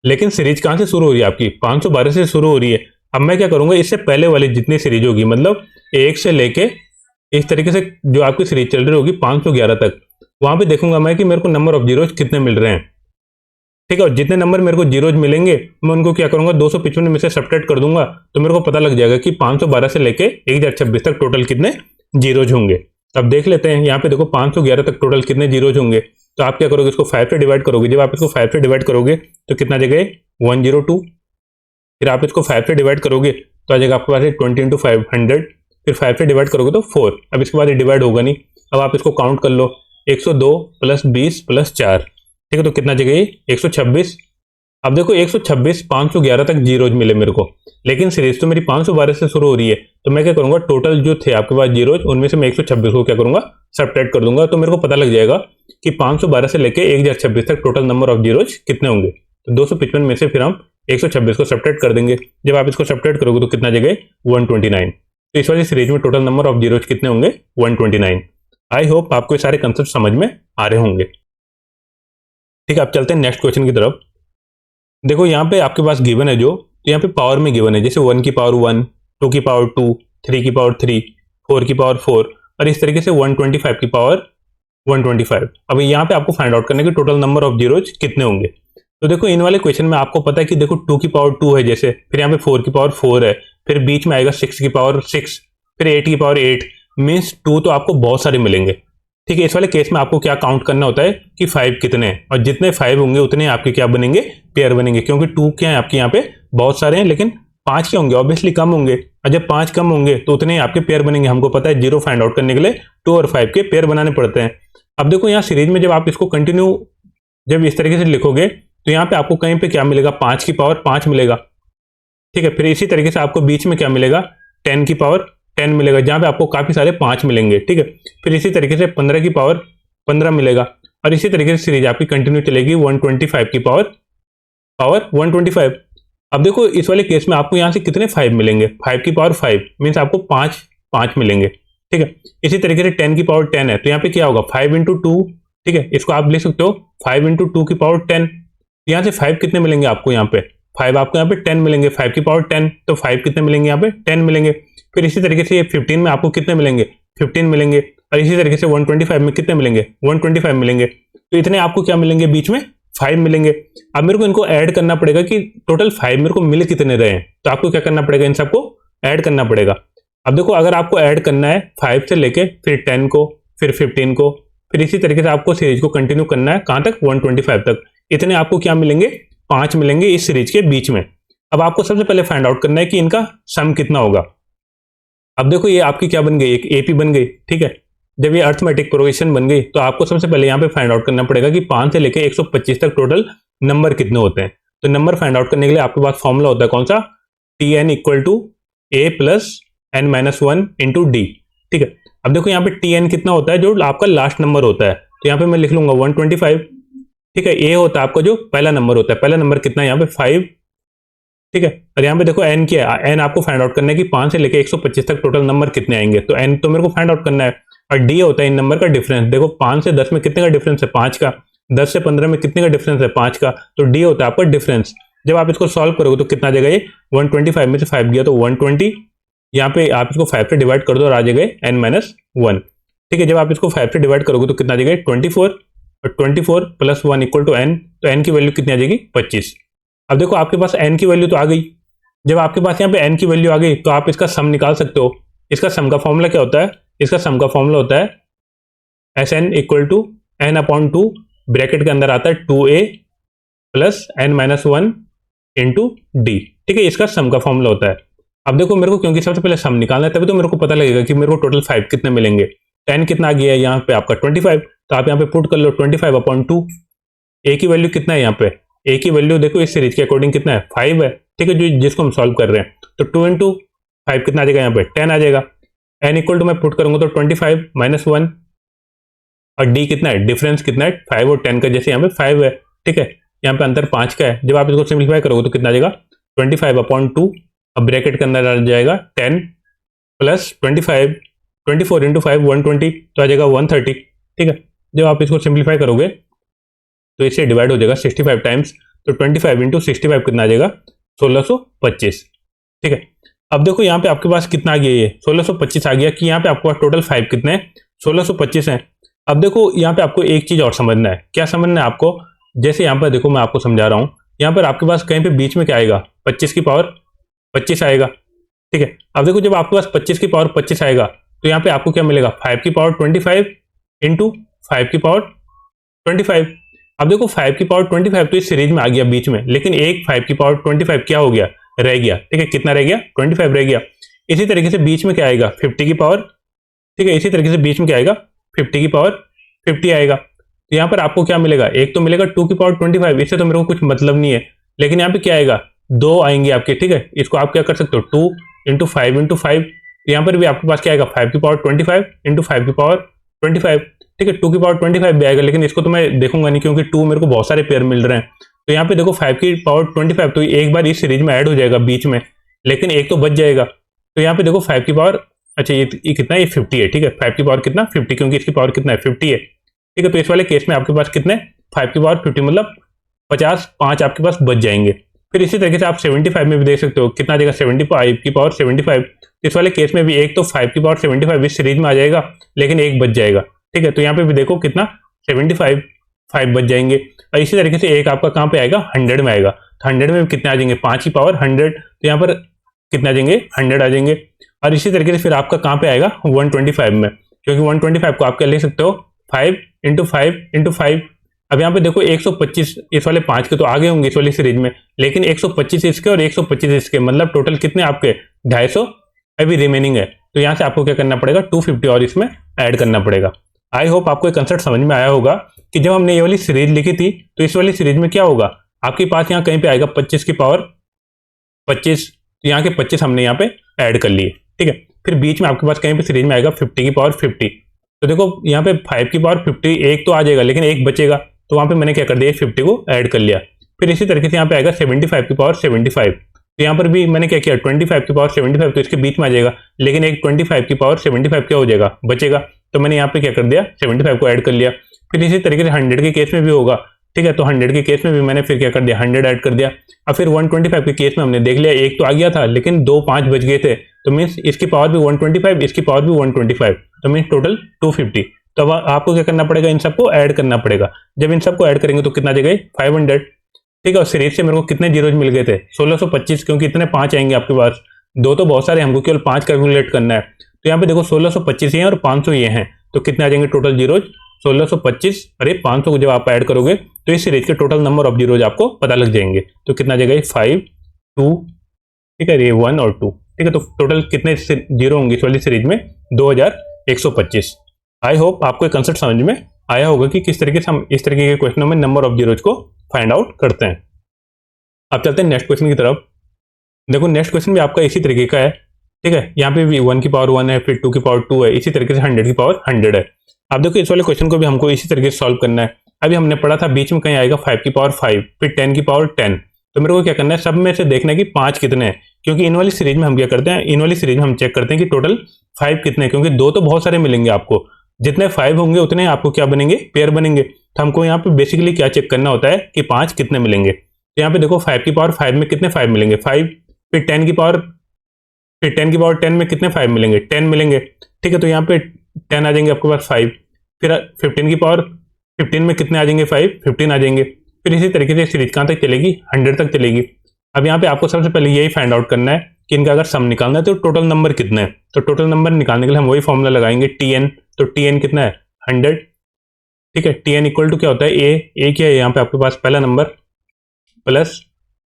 लेकिन सीरीज कहाँ से शुरू हो रही है आपकी, 512 से शुरू हो रही है। अब मैं क्या करूंगा, इससे पहले वाली जितनी सीरीज होगी, मतलब 1 से लेके इस तरीके से जो आपकी सीरीज चल रही होगी 511 तक, वहां पे देखूंगा मैं कि मेरे को नंबर ऑफ जीरोज कितने मिल रहे हैं, ठीक है। और जितने नंबर मेरे को जीरोज मिलेंगे मैं उनको क्या करूंगा, 255 में से सब्ट्रैक्ट कर दूंगा, तो मेरे को पता लग जाएगा कि 512 से लेके 1026 तक टोटल कितने जीरोज होंगे। अब देख लेते हैं यहाँ पे देखो 511 तक टोटल कितने जीरोज होंगे। तो आप क्या करोगे, इसको 5 से डिवाइड करोगे। जब आप इसको 5 से डिवाइड करोगे तो कितना जगह 102, फिर आप इसको 5 से डिवाइड करोगे तो आ जाएगा आपके पास 20 इंटू 500, फिर 5 से डिवाइड करोगे तो 4। अब इसके बाद ये डिवाइड होगा नहीं। अब आप इसको काउंट कर लो, 102 प्लस 20 प्लस 4, ठीक है, तो कितना जगह 126। अब देखो 126 511 तक जीरोज मिले मेरे को, लेकिन सीरीज तो मेरी 512 से शुरू हो रही है। तो मैं क्या करूंगा, टोटल जो थे आपके पास जीरोज उनमें से मैं 126 को क्या करूंगा, सब्ट्रैक्ट कर दूंगा। तो मेरे को पता लग जाएगा कि 512 से लेके 1026 तक टोटल नंबर ऑफ जीरोज कितने होंगे। तो 255 में से फिर हम 126 को सब्ट्रैक्ट कर देंगे। जब आप इसको सब्ट्रैक्ट करोगे तो कितना जगह 129। तो इस वाली सीरीज में टोटल नंबर ऑफ जीरोज कितने होंगे, 129। आई होप आपको ये सारे कंसेप्ट समझ में आ रहे होंगे। ठीक है, आप चलते हैं नेक्स्ट क्वेश्चन की तरफ। देखो यहाँ पे आपके पास गिवन है जो, तो यहाँ पे पावर में गिवन है, जैसे 1 की पावर 1, 2 की पावर 2, 3 की पावर 3, 4 की पावर 4 और इस तरीके से 125 की पावर 125। अब यहाँ पे आपको फाइंड आउट करना है कि टोटल नंबर ऑफ जीरोज कितने होंगे। तो देखो इन वाले क्वेश्चन में आपको पता है कि देखो 2 की पावर 2 है जैसे, फिर यहाँ पे 4 की पावर 4 है, फिर बीच में आएगा 6 की पावर 6, फिर 8 की पावर 8, मीन्स 2 तो आपको बहुत सारे मिलेंगे। ठीक है, इस वाले केस में आपको क्या काउंट करना होता है कि 5 कितने हैं, और जितने 5 होंगे उतने आपके क्या बनेंगे, पेयर बनेंगे, क्योंकि 2 क्या है आपके यहाँ पे बहुत सारे हैं, लेकिन 5 क्या होंगे, ऑब्वियसली कम होंगे, और जब 5 कम होंगे तो उतने आपके पेयर बनेंगे। हमको पता है जीरो फाइंड आउट करने के लिए 2 और 5 के पेयर बनाने पड़ते हैं। अब देखो यहाँ सीरीज में जब आप इसको कंटिन्यू जब इस तरीके से लिखोगे तो यहाँ पे आपको कहीं पे क्या मिलेगा, 5 की पावर 5 मिलेगा, ठीक है। फिर इसी तरीके से आपको बीच में क्या मिलेगा, 10 की पावर 10 मिलेगा, जहां पे आपको काफी सारे 5 मिलेंगे, ठीक है। फिर इसी तरीके से 15 की पावर 15 मिलेगा, और इसी तरीके से सीरीज आपकी कंटिन्यू चलेगी 125 की पावर 125। अब देखो इस वाले केस में आपको यहाँ से कितने 5 मिलेंगे, 5 की पावर 5 मीन्स आपको 5 मिलेंगे, ठीक है। इसी तरीके से 10 की पावर 10 है, तो यहाँ पे क्या होगा 5 इंटू 2, ठीक है, इसको आप लिख सकते हो 5 इंटू 2 की पावर 10। यहाँ से 5 कितने मिलेंगे आपको, यहाँ पे 5 आपको यहाँ पे 10 मिलेंगे, 5 की पावर 10, तो 5 कितने मिलेंगे यहाँ पे 10 मिलेंगे। फिर इसी तरीके से ये 15 में आपको कितने मिलेंगे, 15 मिलेंगे, और इसी तरीके से 125 में कितने मिलेंगे, 125 मिलेंगे। तो इतने आपको क्या मिलेंगे, बीच में 5 मिलेंगे। अब मेरे को इनको ऐड करना पड़ेगा कि टोटल 5 मेरे को मिल कितने रहे हैं, तो आपको क्या करना पड़ेगा, इन सबको ऐड करना पड़ेगा। अब देखो अगर आपको ऐड करना है 5 से लेके फिर 10 को, फिर 15 को, फिर इसी तरीके से आपको सीरीज को कंटिन्यू करना है कहां तक, 125 तक। इतने आपको क्या मिलेंगे, 5 मिलेंगे इस सीरीज के बीच में। अब आपको सबसे पहले फाइंड आउट करना है कि इनका सम कितना होगा। अब देखो ये आपकी क्या बन गई, एक एपी बन गई, ठीक है। जब ये अर्थमेटिक प्रोग्रेशन बन गई तो आपको सबसे पहले यहाँ पे फाइंड आउट करना पड़ेगा कि 5 से लेके 125 तक टोटल नंबर कितने होते हैं। तो नंबर फाइंड आउट करने के लिए आपके पास फॉर्मूला होता है कौन सा, Tn equal to A plus N minus 1 into D, ठीक है। अब देखो यहाँ पे Tn कितना होता है, जो आपका लास्ट नंबर होता है, तो यहाँ पे मैं लिख लूंगा 125, ठीक है। ए होता है आपका जो पहला नंबर होता है, पहला नंबर कितना है यहाँ पे 5, ठीक है। और यहाँ पे देखो एन क्या है, एन आपको फाइंड आउट करना है कि 5 से लेके 125 तक टोटल नंबर कितने आएंगे, तो एन तो मेरे को फाइंड आउट करना है। और डी होता है इन नंबर का डिफरेंस। देखो 5 से 10 में कितने का डिफरेंस है, 5 का, 10 से 15 में कितने का डिफरेंस है, 5 का, तो डी होता है आपका डिफरेंस। जब आप इसको सॉल्व करोगे तो कितना आ जाएगा, ये 125 में से 5 गया तो 120, यहाँ पे आप इसको 5 से डिवाइड कर दो और आ जाएगा n-1, ठीक है। जब आप इसको 5 से डिवाइड करोगे तो कितना आ जाएगा 24, और 24 प्लस 1 इक्वल टू n, तो n की वैल्यू कितनी आ जाएगी 25। अब देखो आपके पास n की वैल्यू तो आ गई। जब आपके पास यहाँ पे n की वैल्यू आ गई तो आप इसका सम निकाल सकते हो। इसका सम का फॉर्मूला क्या होता है, इसका सम का फॉर्मूला होता है Sn equal to n upon 2, bracket के अंदर आता है 2a plus n-1 into D, ठीक है। इसका सम का फॉर्मूला होता है। अब देखो मेरे को क्योंकि सबसे पहले सम निकालना है, तभी तो मेरे को पता लगेगा कि मेरे को टोटल 5 कितने मिलेंगे। 10 कितना आ गया है यहाँ पे आपका 25, तो आप यहाँ पे पुट कर लो 25 अपॉन 2। ए की वैल्यू कितना है यहाँ पे, ए की वैल्यू देखो इस सीरीज के अकॉर्डिंग कितना है 5 है, ठीक है, जो जिसको हम सॉल्व कर रहे हैं। तो 2 इंटू 5 कितना आ जाएगा यहाँ पे 10 आ जाएगा। एन इक्वल टू मैं पुट करूंगा तो 25 माइनस 1, और डी कितना है, डिफरेंस कितना है 5 और 10 का, जैसे यहाँ पे 5 है, ठीक है, यहाँ पे अंतर 5 का है। जब आप इसको सिंप्लीफाई करोगे तो कितना आ जाएगा 25/2। अब ब्रैकेट के अंदर आ जाएगा 10 प्लस 25, 24 इंटू 5 120, तो आ जाएगा 130, ठीक है। जब आप इसको सिंप्लीफाई करोगे तो इससे डिवाइड हो जाएगा 65 टाइम्स, तो 25 इंटू 65 कितना आ जाएगा 1625, ठीक है। अब देखो यहाँ पे आपके पास कितना आ गया, ये 1625 आ गया कि यहाँ पे आपके पास टोटल 5 कितने हैं, 1625 हैं। अब देखो यहाँ पे आपको एक चीज और समझना है, क्या समझना है आपको, जैसे यहाँ पर देखो मैं आपको समझा रहा हूँ, यहाँ पर आपके पास कहीं पे बीच में क्या आएगा 25 की पावर 25 आएगा, ठीक है। अब देखो जब आपके पास 25 की पावर 25 आएगा तो यहाँ पे आपको क्या मिलेगा 5 की पावर 25 इंटू 5 की पावर 25। अब देखो 5 की पावर 25 तो इस सीरीज में आ गया बीच में, लेकिन एक 5 की पावर 25 क्या हो गया, रह गया, ठीक है। कितना रह गया 25 रह गया। इसी तरीके से बीच में क्या आएगा 50 की पावर, ठीक है। इसी तरीके से बीच में क्या आएगा 50 की पावर 50 आएगा। तो यहाँ पर आपको क्या मिलेगा, एक तो मिलेगा 2 की पावर 25, इससे तो मेरे को कुछ मतलब नहीं है, लेकिन यहाँ पे क्या आएगा 2 आएंगे आपके, ठीक है। इसको आप क्या कर सकते हो 2 इंटू 5 इंटू 5, यहाँ पर भी आपके पास क्या आएगा 5 की पावर 25 इंटू 5 की पावर 25, ठीक है। 2 की पावर 25 भी आएगा, लेकिन इसको तो मैं देखूंगा नहीं क्योंकि 2 मेरे को बहुत सारे पेयर मिल रहे हैं। तो यहाँ पे देखो 5 की पावर 25 तो एक बार इस सीरीज में ऐड हो जाएगा बीच में, लेकिन एक तो बच जाएगा। तो यहाँ पे देखो 5 की पावर, अच्छा ये कितना है, ये 50 है, ठीक है। 5 की पावर कितना 50, क्योंकि इसकी पावर कितना है 50 है, ठीक है। तो इस वाले केस में आपके पास कितने 5 की पावर 50 मतलब 50, 5 आपके पास बच जाएंगे। फिर इसी तरीके से आप 75 में भी देख सकते हो कितना आ जाएगा 75 की पावर 75। इस वाले केस में भी एक तो 5 की पावर 75 इस सीरीज में आ जाएगा, लेकिन एक बच जाएगा, ठीक है। तो यहाँ पे भी देखो कितना 75 5 बच जाएंगे। और इसी तरीके से एक आपका कहाँ पे आएगा 100 में आएगा, तो 100 में कितने आ जाएंगे 5 की पावर 100, तो यहाँ पर कितने आ जाएंगे 100 आ जाएंगे। और इसी तरीके से फिर आपका कहाँ पे आएगा 125 में, क्योंकि 125 को आप क्या ले सकते हो 5 इंटू 5 इंटू 5। अब यहाँ पे देखो 125 इस वाले 5 के तो आगे होंगे इस वाली सीरीज में, लेकिन 125 इसके और 125 इसके, मतलब टोटल कितने आपके 250 अभी रिमेनिंग है। तो यहाँ से आपको क्या करना पड़ेगा 250 और इसमें ऐड करना पड़ेगा। आई होप आपको एक कंसेप्ट समझ में आया होगा कि जब हमने ये वाली सीरीज लिखी थी तो इस वाली सीरीज में क्या होगा, आपके पास यहाँ कहीं पे आएगा 25 की पावर 25, तो यहाँ के 25 हमने यहाँ पे ऐड कर लिए, ठीक है। फिर बीच में आपके पास कहीं पे सीरीज में आएगा 50 की पावर 50, तो देखो यहाँ पे 5 की पावर 50 एक तो आ जाएगा, लेकिन एक बचेगा, तो वहां पे मैंने क्या कर दिया 50 को ऐड कर लिया। फिर इसी तरीके से यहाँ पे आएगा 75 की पावर 75, तो यहाँ पर भी मैंने क्या किया 25 की पावर 75, तो इसके बीच में आ जाएगा, लेकिन एक 25 की पावर 75 क्या हो जाएगा बचेगा, तो मैंने यहाँ पे क्या कर दिया 75 को ऐड कर लिया। फिर इसी तरीके से 100 के केस में भी होगा, ठीक है। तो 100 के केस में भी मैंने फिर क्या कर दिया 100 ऐड कर दिया। अब फिर 125 के केस में हमने देख लिया एक तो आ गया था, लेकिन 2 5 बच गए थे, तो मीन्स इसकी पावर भी 125 इसकी पावर भी 125, तो मीन्स टोटल 250। तो अब आपको क्या करना पड़ेगा इन सबको ऐड करना पड़ेगा। जब इन सबको ऐड करेंगे तो कितना आ जाएगा 500, ठीक है। और सीरीज से मेरे को कितने जीरोज मिल गए थे 1625, क्योंकि इतने 5 आएंगे आपके पास, 2 तो बहुत सारे, हमको केवल 5 कैलकुलेट करना है। तो यहाँ पे देखो 1625 हैं और 500 ये हैं, तो कितने आ जाएंगे टोटल जीरोज 1625 और 500 को जब आप ऐड करोगे तो इस सीरीज के टोटल नंबर ऑफ जीरोज आपको पता लग जाएंगे। तो कितना आ जाएगा 5 2, ठीक है, ये 1 और 2, ठीक है। तो टोटल कितने जीरो होंगे इस वाली सीरीज में 2125। आई होप आपको एक कंसेप्ट समझ में आया होगा कि किस तरीके से हम इस तरीके के क्वेश्चनों में नंबर ऑफ जीरोज को फाइंड आउट करते हैं। अब चलते हैं नेक्स्ट क्वेश्चन की तरफ। देखो नेक्स्ट क्वेश्चन भी आपका इसी तरीके का है, ठीक है। यहाँ पे भी 1 की पावर 1 है, फिर 2 की पावर 2 है, इसी तरीके से 100 की पावर 100 है। अब देखो इस वाले क्वेश्चन को भी हमको इसी तरीके से सॉल्व करना है। अभी हमने पढ़ा था बीच में कहीं आएगा 5 की पावर 5, फिर 10 की पावर 10, तो मेरे को क्या करना है सब में से देखना है कि 5 कितने हैं, क्योंकि इन वाली सीरीज में हम क्या करते हैं, इन वाली सीरीज में हम चेक करते हैं कि टोटल 5 कितने हैं, क्योंकि 2 तो बहुत सारे मिलेंगे आपको, जितने 5 होंगे उतने आपको क्या बनेंगे पेयर बनेंगे। तो हमको यहाँ पे बेसिकली क्या चेक करना होता है कि 5 कितने मिलेंगे। तो यहाँ पे देखो 5 की पावर 5 में कितने 5 मिलेंगे 5, फिर 10 की पावर 10 में कितने 5 मिलेंगे 10 मिलेंगे, ठीक है। तो यहाँ पे 10 आ जाएंगे आपके पास 5, फिर 15 की पावर 15 में कितने आ जाएंगे 5 15 आ जाएंगे। फिर इसी तरीके से सीरीज कहाँ तक चलेगी 100 तक चलेगी। अब यहाँ पे आपको सबसे पहले यही फाइंड आउट करना है कि इनका अगर सम निकालना है तो टोटल नंबर कितने हैं। तो टोटल नंबर निकालने के लिए हम वही फॉर्मूला लगाएंगे Tn, तो Tn कितना है 100, ठीक है। Tn इक्वल टू क्या होता है ए क्या है यहाँ पे आपके पास पहला नंबर प्लस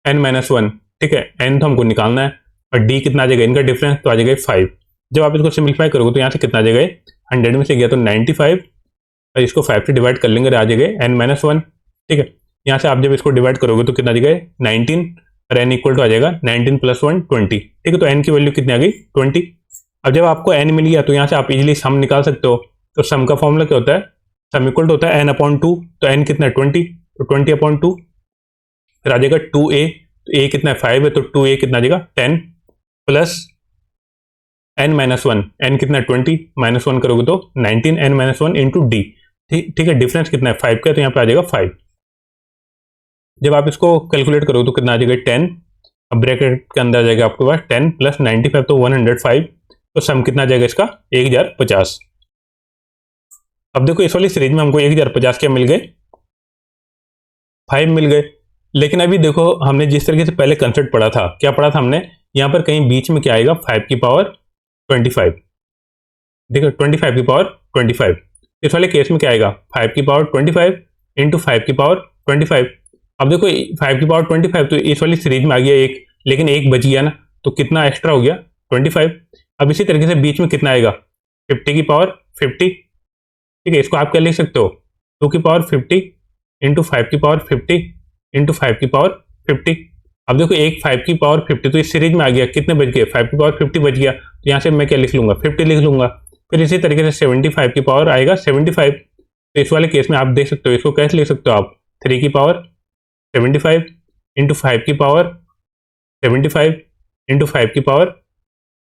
n-1, ठीक है। n तो हमको निकालना है और d कितना आ जाएगा इनका डिफरेंस, तो आ जाएगा 5। जब आप इसको सिंप्लीफाई करोगे तो यहाँ से कितना आ जाएगा 100 में से गया तो 95, और इसको 5 से डिवाइड कर लेंगे आ जाएगा n-1, ठीक है। यहाँ से आप जब इसको डिवाइड करोगे तो कितना आ जाएगा 19, और n इक्वल टू आ जाएगा 19 + 1 20, ठीक है। तो n की वैल्यू कितनी आ गई 20। अब जब आपको n मिल गया तो यहाँ से आप इजीली सम निकाल सकते हो। तो सम का फॉर्मूला क्या होता है सम इक्वल टू होता है n/2, तो n कितना है 20, तो 20/2 फिर आ जाएगा 2a, तो a कितना है 5 है, तो 2a कितना आ जाएगा 10 प्लस n-1, n कितना है 20, -1 करोगे तो 19, n-1 इंटू डी। ठीक है, डिफरेंस कितना है 5 का, तो यहाँ पे आ जाएगा 5। जब आप इसको कैलकुलेट करोगे तो कितना आ जाएगा 10, अब ब्रैकेट के अंदर आ जाएगा आपके पास 10 प्लस 95, तो 105, तो सम कितना आ जाएगा इसका 1050। अब देखो इस वाली सीरीज में हमको 1050 क्या मिल गए, 5 मिल गए। लेकिन अभी देखो हमने जिस तरीके से पहले कंसेप्ट पढ़ा था, क्या पढ़ा था हमने, यहाँ पर कहीं बीच में क्या आएगा 5 की पावर 25, देखो 25 की पावर 25। इस वाले केस में क्या आएगा 5 की पावर 25 इंटू 5 की पावर 25। अब देखो 5 की पावर 25 तो इस वाली सीरीज में आ गया एक, लेकिन एक बच गया ना, तो कितना एक्स्ट्रा हो गया 25। अब इसी तरीके से बीच में कितना आएगा 50 की पावर 50, ठीक है, इसको आप क्या लिख सकते हो 2 की पावर 50 इंटू 5 की पावर 50 इंटू 5 की पावर 50। अब देखो एक 5 की पावर 50 तो इस सीरीज में आ गया, कितने बच गए 5 की पावर 50 बच गया, तो यहाँ से मैं क्या लिख लूंगा 50 लिख लूंगा। फिर इसी तरीके से 75 की पावर आएगा 75, तो इस वाले केस में आप देख सकते हो इसको कैसे लिख सकते हो आप 3 की पावर 75 इंटू 5 की पावर 75 इंटू 5 की पावर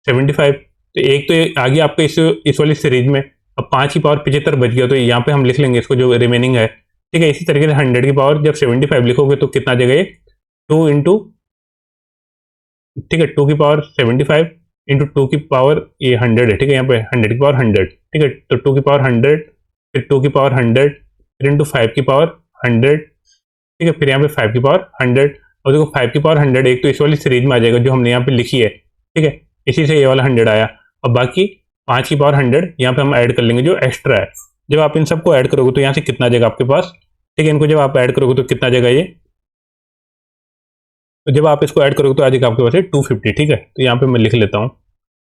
75। तो एक तो आ गया आपको इस वाली सीरीज में। अब 5 की पावर 75 बच गया, तो यहाँ पे हम लिख लेंगे इसको जो रिमेनिंग है, ठीक है। इसी तरीके से 100 की पावर जब 75 लिखोगे तो कितना आ जाएगा ये 2 इंटू, ठीक है, 2 की पावर 75 इंटू 2 की पावर ये 100 है, ठीक है, यहाँ पे 100 की पावर 100, ठीक है, तो 2 की पावर 100 फिर 2 की पावर 100 फिर इंटू 5 की पावर 100, ठीक है, फिर यहाँ पे 5 की पावर 100। और देखो 5 की पावर 100 एक तो इस वाली सीरीज में आ जाएगा जो हमने यहाँ पे लिखी है, ठीक है, इसी से ये वाला 100 आया। अब बाकी 5 की पावर 100 यहाँ पे हम ऐड कर लेंगे जो एक्स्ट्रा है। जब आप इन सबको ऐड करोगे तो यहाँ से कितना आ जाएगा आपके पास, ठीक है, इनको जब आप ऐड करोगे तो कितना आ जाएगा ये, तो जब आप इसको ऐड करोगे तो आ जाएगा आपके पास 250, ठीक है, तो यहाँ पे मैं लिख लेता हूँ,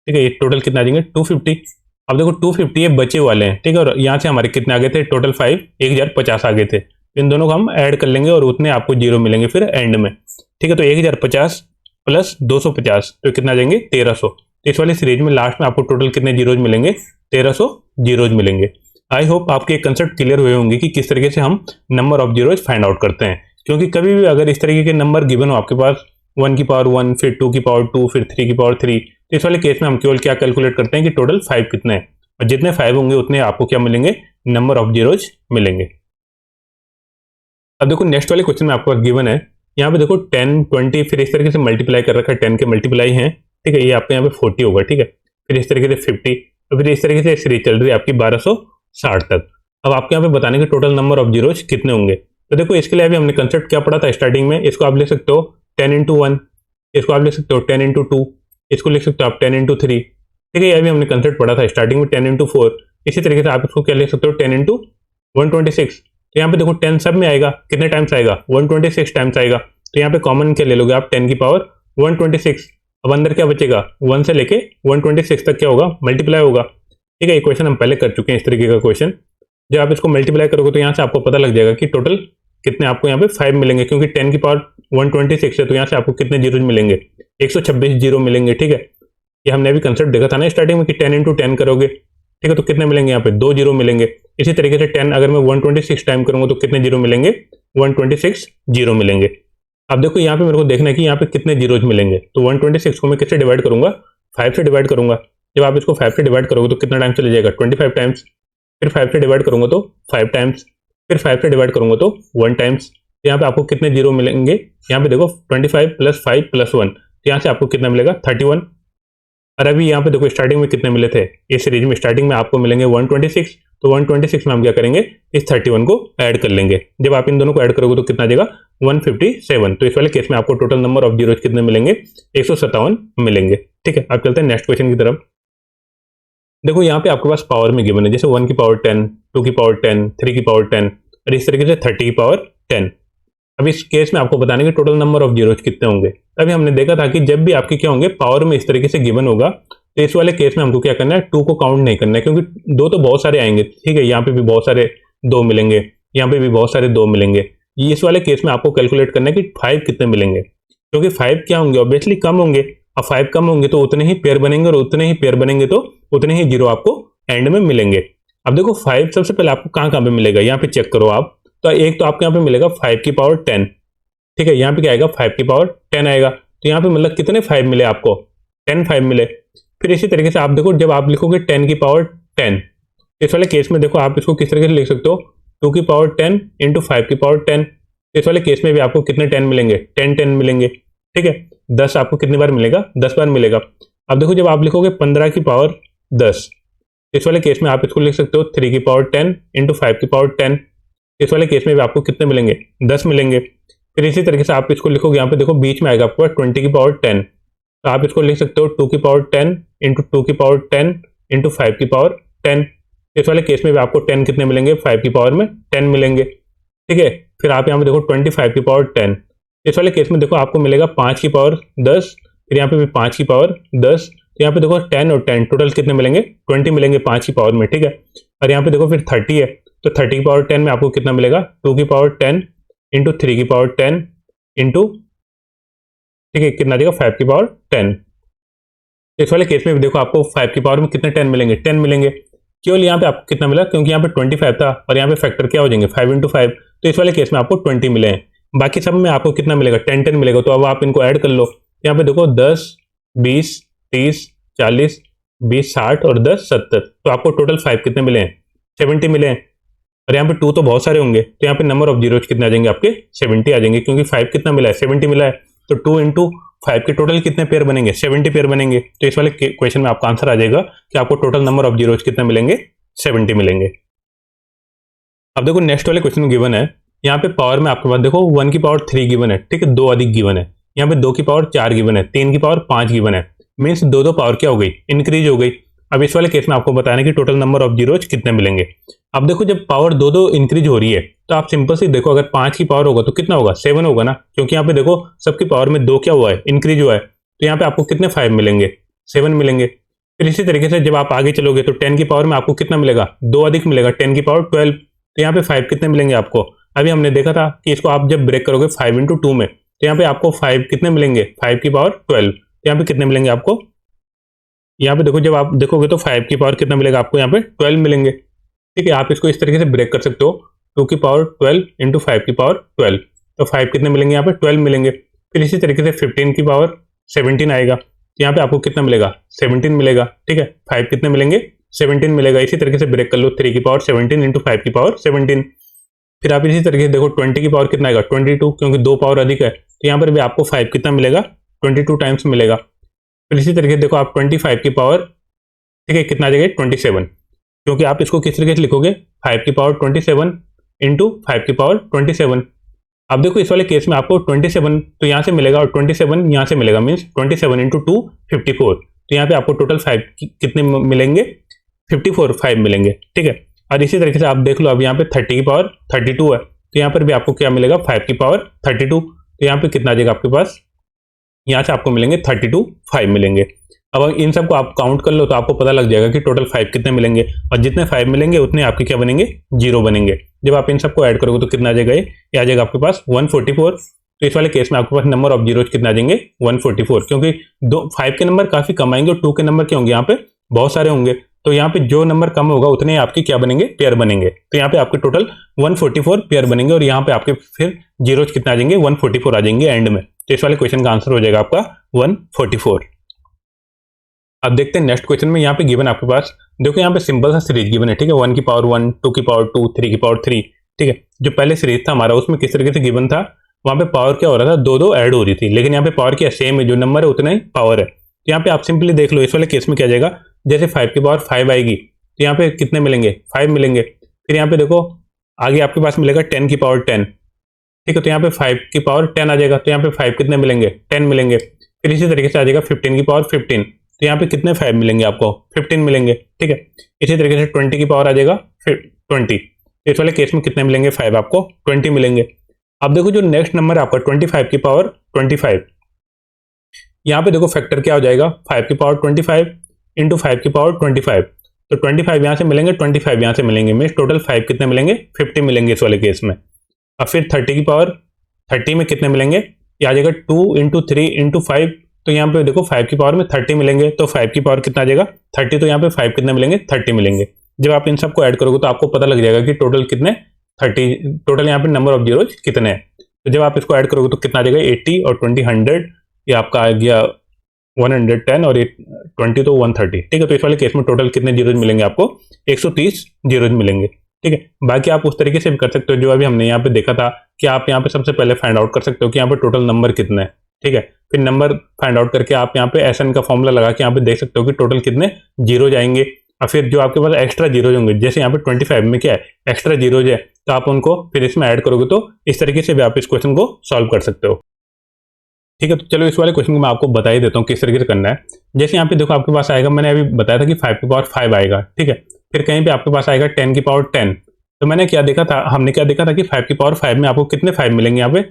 ठीक है, ये टोटल कितना आ जाएंगे 250। अब देखो 250 ये बचे वाले हैं, ठीक है, और यहाँ से हमारे कितने आ गए थे टोटल 5 1050 आ गए थे, इन दोनों को हम ऐड कर लेंगे और उतने आपको जीरो मिलेंगे फिर एंड में, ठीक है। तो 1050 प्लस 250 तो कितना आ जाएंगे 1300। तो इस वाली सीरीज में लास्ट में आपको टोटल कितने जीरोज मिलेंगे 1300 जीरोज मिलेंगे। आई होप आपके कंसेप्ट क्लियर हुए होंगे कि किस तरीके से हम number of zeros find out करते हैं। क्योंकि कभी भी अगर इस तरीके के नंबर गिवन हो आपके पास 1 की पावर 1 फिर 2 की पावर 2 फिर 3 की पावर 3, तो इस वाले केस में हम केवल क्या कैलकुलेट करते हैं कि टोटल 5 कितने हैं, और जितने 5 होंगे उतने आपको क्या मिलेंगे नंबर ऑफ जीरोज मिलेंगे। अब देखो नेक्स्ट वाले क्वेश्चन में आपको गिवन है, यहाँ पे देखो 10 20 फिर इस तरीके से मल्टीप्लाई कर रखा है, 10 के मल्टीप्लाई हैं, ठीक है, ये आपके यहाँ पे 40 होगा, ठीक है, फिर इस तरीके से 50, तो फिर इस तरीके से सीरीज चल रही है आपकी 1260 तक। अब आपके यहाँ पे बताने के टोटल नंबर ऑफ जीरोज कितने होंगे, तो देखो इसके लिए अभी हमने कंसेप्ट क्या पढ़ा था स्टार्टिंग में, इसको आप लिख सकते हो 10 इंटू 1, इसको आप लिख सकते हो 10 इंटू 2, इसको लिख सकते हो आप 10 इंटू 3, ठीक है, ये अभी हमने कंसेप्ट पढ़ा था स्टार्टिंग में 10 इंटू 4। इसी तरीके से आप इसको क्या लिख सकते हो 10 इंटू 126, तो यहाँ पे देखो 10 सब में आएगा, कितने टाइम्स आएगा 126 टाइम्स आएगा, तो यहाँ पे कॉमन क्या ले लोगे आप 10 की पावर 126। अब अंदर क्या बचेगा 1 से लेके 126 तक क्या होगा मल्टीप्लाई होगा, ठीक है, ये क्वेश्चन हम पहले कर चुके हैं इस तरीके का क्वेश्चन। जब आप इसको मल्टीप्लाई करोगे तो यहाँ से आपको पता लग जाएगा कि टोटल कितने आपको यहाँ पे 5 मिलेंगे, क्योंकि 10 की पावर 126 है, तो यहाँ से आपको कितने जीरोज मिलेंगे 126 जीरो मिलेंगे, ठीक है। ये हमने अभी कंसेप्ट देखा था ना स्टार्टिंग में कि 10 इंटू 10 करोगे, ठीक है, तो कितने मिलेंगे यहाँ पे 2 जीरो मिलेंगे। इसी तरीके से 10 अगर मैं 126 टाइम करूंगा तो कितने जीरो मिलेंगे 126 जीरो मिलेंगे। अब देखो यहाँ पे मेरे को देखना है कि यहाँ पे कितने जीरोज मिलेंगे, तो 126 को मैं किससे डिवाइड करूंगा 5 से डिवाइड करूंगा। जब आप इसको 5 से डिवाइड करोगे तो कितना टाइम चले जाएगा 25 टाइम्स, फिर 5 से डिवाइड करूंगा तो 5 टाइम्स, फिर 5 से डिवाइड करूंगा तो 1 टाइम्स। यहाँ पे आपको कितने जीरो मिलेंगे, यहाँ पे देखो 25 प्लस 5 प्लस 1, तो यहाँ से आपको कितना मिलेगा 31। और अभी यहाँ पे देखो स्टार्टिंग में कितने मिले थे इस सीरीज में, स्टार्टिंग में आपको मिलेंगे 126, तो 126 में हम क्या करेंगे इस 31 को ऐड कर लेंगे। जब आप इन दोनों को ऐड करोगे तो कितना आ जाएगा 157। तो इस वाले केस में आपको टोटल नंबर ऑफ जीरोज कितने मिलेंगे 157 मिलेंगे, ठीक है। अब चलते हैं नेक्स्ट क्वेश्चन की तरफ। देखो यहाँ पे आपके पास पावर में गिवन है, जैसे 1 की पावर 10, 2 की पावर 10, 3 की पावर 10 और इस तरीके से 30 की पावर 10। अब इस केस में आपको बताने के टोटल नंबर ऑफ जीरोज कितने होंगे। अभी हमने देखा था कि जब भी आपके क्या होंगे पावर में इस तरीके से गिवन होगा, तो इस वाले केस में हमको क्या करना है 2 को काउंट नहीं करना है, क्योंकि 2 तो बहुत सारे आएंगे, ठीक है, यहाँ पे भी बहुत सारे 2 मिलेंगे, यहाँ पे भी बहुत सारे 2 मिलेंगे। इस वाले केस में आपको कैलकुलेट करना है कि 5 कितने मिलेंगे, क्योंकि 5 क्या होंगे ऑब्वियसली कम होंगे। अब 5 कम होंगे तो उतने ही पेयर बनेंगे, और उतने ही पेयर बनेंगे तो उतने ही जीरो आपको एंड में मिलेंगे। अब देखो 5 सबसे पहले आपको कहाँ कहाँ पे मिलेगा, यहाँ पे चेक करो आप। तो एक तो आपको यहाँ पे मिलेगा 5 की पावर 10, ठीक है, यहाँ पे क्या आएगा 5 की पावर 10 आएगा। तो यहाँ पे मतलब कितने 5 मिले आपको, 10 5 मिले। फिर इसी तरीके से आप देखो जब आप लिखोगे 10 की पावर 10, इस वाले केस में देखो आप इसको किस तरीके से लिख सकते हो, 2 की पावर 10 इंटू 5 की पावर 10। इस वाले केस में भी आपको कितने 10 मिलेंगे, 10 10 मिलेंगे, ठीक है। 10 आपको कितनी बार मिलेगा, 10 बार मिलेगा। अब देखो जब आप लिखोगे 15 की पावर 10, इस वाले केस में आप इसको लिख सकते हो 3 की पावर 10 इंटू 5 की पावर 10। इस वाले केस में भी आपको कितने मिलेंगे, 10 मिलेंगे। फिर इसी तरीके से आप इसको लिखोगे, यहाँ पे देखो बीच में आएगा आपको 20 की पावर 10, तो आप इसको लिख सकते हो 2 की पावर 10 इंटू 2 की पावर 10 इंटू 5 की पावर 10। इस वाले केस में भी आपको 10 कितने मिलेंगे, 5 की पावर में 10 मिलेंगे, ठीक है। फिर आप यहाँ पे देखो 25 की पावर 10, इस वाले केस में देखो आपको मिलेगा 5 की पावर 10, फिर यहाँ पे भी 5 की पावर 10। तो यहाँ पे देखो 10 और 10 टोटल कितने मिलेंगे, 20 मिलेंगे 5 की पावर में, ठीक है। और यहाँ पे देखो फिर 30 है, तो 30 की पावर 10 में आपको कितना मिलेगा, 2 की पावर 10 इंटू 3 की पावर 10 इंटू, ठीक है, कितना आ जाएगा 5 की पावर 10। इस वाले केस में भी देखो आपको 5 की पावर में कितने 10 मिलेंगे, 10 मिलेंगे। केवल यहाँ पे आपको कितना मिला, क्योंकि यहाँ पे 25 था और यहाँ पे फैक्टर क्या हो जाएंगे 5 इंटू 5, तो इस वाले केस में आपको 20 मिले हैं। बाकी सब में आपको कितना मिलेगा, 10 10 मिलेगा। तो अब आप इनको ऐड कर लो, यहाँ पे देखो 10 20 30 40 20 60 और 10 70, तो आपको टोटल 5 कितने मिले हैं, 70 मिले हैं। और यहाँ पे 2 तो बहुत सारे होंगे, तो यहाँ पे नंबर ऑफ जीरोज कितने आ जाएंगे आपके, 70 आ जाएंगे, क्योंकि 5 कितना मिला है, 70 मिला है। तो 2 इंटू 5 के टोटल कितने पेयर बनेंगे, 70 पेयर बनेंगे। तो इस वाले क्वेश्चन में आपका आंसर आ जाएगा कि आपको टोटल नंबर ऑफ जीरोज कितने मिलेंगे, 70 मिलेंगे। अब देखो नेक्स्ट वाले क्वेश्चन में गिवन है, यहाँ पे पावर में आपके पास देखो 1 की पावर 3 गिवन है, ठीक है, 2 अधिक गिवन है। यहाँ पे 2 की पावर 4 गिवन है, 3 की पावर 5 गिवन है, मीन्स 2 पावर क्या हो गई, इंक्रीज हो गई। अब इस वाले केस में आपको बताना है कि टोटल नंबर ऑफ जीरोज कितने मिलेंगे। अब देखो जब पावर 2 इंक्रीज हो रही है, तो आप सिंपल से देखो अगर 5 की पावर होगा तो कितना होगा, 7 होगा ना, क्योंकि यहाँ पे देखो सबकी पावर में 2 क्या हुआ है, इंक्रीज हुआ है। तो यहाँ पे आपको कितने 5 मिलेंगे, 7 मिलेंगे। फिर इसी तरीके से जब आप आगे चलोगे तो 10 की पावर में आपको कितना मिलेगा, 2 अधिक मिलेगा, 10 की पावर 12। तो यहाँ पे 5 कितने मिलेंगे आपको, अभी हमने देखा था कि इसको आप जब ब्रेक करोगे 5 इंटू 2 में, तो यहाँ पे आपको 5 कितने मिलेंगे, 5 की पावर 12। तो यहाँ पे कितने मिलेंगे आपको, यहाँ पे देखो जब आप देखोगे तो 5 की पावर कितना मिलेगा आपको, यहाँ पे 12 मिलेंगे, ठीक है। आप इसको इस तरीके से ब्रेक कर सकते हो, 2 की पावर 12 इंटू 5 की पावर 12, तो 5 कितने मिलेंगे, यहाँ पे 12 मिलेंगे। फिर इसी तरीके से 15 की पावर 17 आएगा, तो यहाँ पे आपको कितना मिलेगा, 17 मिलेगा, ठीक है। 5 कितने मिलेंगे, 17 मिलेगा। इसी तरीके से ब्रेक कर लो, 3 की पावर 17 इंटू 5 की पावर 17। फिर आप इसी तरीके से देखो 20 की पावर कितना आएगा, 22, क्योंकि 2 पावर अधिक है, तो यहाँ पर भी आपको 5 कितना मिलेगा, 22 टाइम्स मिलेगा। फिर इसी तरीके से देखो आप 25 की पावर, ठीक है, कितना आ जाएगा 27, क्योंकि आप इसको किस तरीके से लिखोगे, 5 की पावर 27 इंटू 5 की पावर 27। अब देखो इस वाले केस में आपको 27 तो यहाँ से मिलेगा और 27 यहाँ से मिलेगा, मीन्स 27 इंटू 2 54। तो यहाँ पे आपको टोटल 5 कितने मिलेंगे, 54 5 मिलेंगे, ठीक है। और इसी तरीके से आप देख लो, अब यहाँ पे 30 की पावर 32 है, तो यहाँ पर भी आपको क्या मिलेगा, 5 की पावर 32। तो यहाँ पे कितना आ जाएगा आपके पास, यहाँ से आपको मिलेंगे 32 5 मिलेंगे। अब इन सबको आप काउंट कर लो तो आपको पता लग जाएगा कि टोटल 5 कितने मिलेंगे, और जितने 5 मिलेंगे उतने आपके क्या बनेंगे, 0 बनेंगे। जब आप इन सबको ऐड करोगे तो कितना आ जाएगा, ये आ जाएगा आपके पास 144। तो इस वाले केस में आपके पास नंबर ऑफ जीरोज कितने आ जाएंगे, 144, क्योंकि 5 के नंबर काफी कम आएंगे और 2 के नंबर क्या होंगे, यहाँ पे बहुत सारे होंगे। तो यहाँ पे जो नंबर कम होगा उतने आपके क्या बनेंगे, पेयर बनेंगे। तो यहाँ पे आपके टोटल 144 पेयर बनेंगे, और यहाँ पे आपके फिर जीरोज कितने आ जाएंगे, 144 आ जाएंगे एंड में। तो इस वाले क्वेश्चन का आंसर हो जाएगा आपका 144। अब देखते हैं नेक्स्ट क्वेश्चन में, यहाँ पे गिवन आपके पास देखो, यहाँ पे सिंपल सा सीरीज गिवन है, ठीक है, 1 की पावर 1, 2 की पावर 2, 3 की पावर 3, ठीक है। जो पहले सीरीज था हमारा उसमें किस तरीके से गिवन था, वहां पे पावर क्या हो रहा था, 2 ऐड हो रही थी, लेकिन यहाँ पे पावर क्या सेम है, जो नंबर है उतना ही पावर है। तो यहाँ पे आप सिंपली देख लो, इस वाले केस में क्या जाएगा, जैसे 5 की पावर 5 आएगी तो यहाँ पे कितने मिलेंगे, 5 मिलेंगे। फिर यहाँ पे देखो आगे आपके पास मिलेगा 10 की पावर 10, ठीक है, तो यहाँ पे 5 की पावर 10 आ जाएगा, तो यहाँ पे 5 कितने मिलेंगे, 10 मिलेंगे। फिर इसी तरीके से आ जाएगा 15 की पावर 15, तो यहाँ पे कितने 5 मिलेंगे आपको, 15 मिलेंगे, ठीक है। इसी तरीके से 20 की पावर आ जाएगा फिर 20, इस वाले केस में कितने मिलेंगे, 5 आपको 20 मिलेंगे। अब देखो जो नेक्स्ट नंबर है आपका 25 की पावर 25, यहाँ पे देखो फैक्टर क्या हो जाएगा, 5 की पावर 25 इंटू 5 की पावर 25, तो 25 यहाँ से मिलेंगे, 25 यहाँ से मिलेंगे, मीन्स टोटल 5 कितने मिलेंगे, 50 मिलेंगे इस वाले केस में। अब फिर 30 की पावर 30 में कितने मिलेंगे, ये आ जाएगा 2 इंटू 3 इंटू 5, तो यहाँ पे देखो 5 की पावर में 30 मिलेंगे, तो 5 की पावर कितना आ जाएगा 30, तो यहाँ पे 5 कितने मिलेंगे, 30 मिलेंगे। जब आप इन सबको ऐड करोगे तो आपको पता लग जाएगा कि टोटल कितने 30, टोटल यहाँ पे नंबर ऑफ जीरोज कितने हैं। तो जब आप इसको ऐड करोगे तो कितना आ जाएगा 80 और 20 100, ये आपका आ गया 110 और 20 तो 130। ठीक है, तो इस वाले केस में टोटल कितने जीरोज मिलेंगे आपको 130 जीरोज मिलेंगे। ठीक है, बाकी आप उस तरीके से भी कर सकते हो जो अभी हमने यहाँ पे देखा था कि आप यहाँ पे सबसे पहले फाइंड आउट कर सकते हो कि यहाँ पे टोटल नंबर कितने हैं। ठीक है, फिर नंबर फाइंड आउट करके आप यहाँ पे एसएन का फॉर्मूला लगा के यहाँ पे देख सकते हो कि टोटल कितने जीरो जाएंगे। और फिर जो आपके पास एक्स्ट्रा जीरोज होंगे, जैसे यहाँ पे 25 में क्या है एक्स्ट्रा जीरोज है, तो आप उनको फिर इसमें ऐड करोगे तो इस तरीके से भी आप इस क्वेश्चन को सॉल्व कर सकते हो। ठीक है, तो चलो इस वाले क्वेश्चन को मैं आपको बता ही देता हूँ किस तरीके से करना है। जैसे यहाँ पे देखो आपके पास आएगा, मैंने अभी बताया था कि 5 की पावर 5 आएगा। ठीक है, फिर कहीं पे आपके पास आएगा 10 की पावर 10। तो मैंने क्या देखा था, हमने क्या देखा था कि 5 की पावर 5 में आपको कितने 5 मिलेंगे, यहाँ पे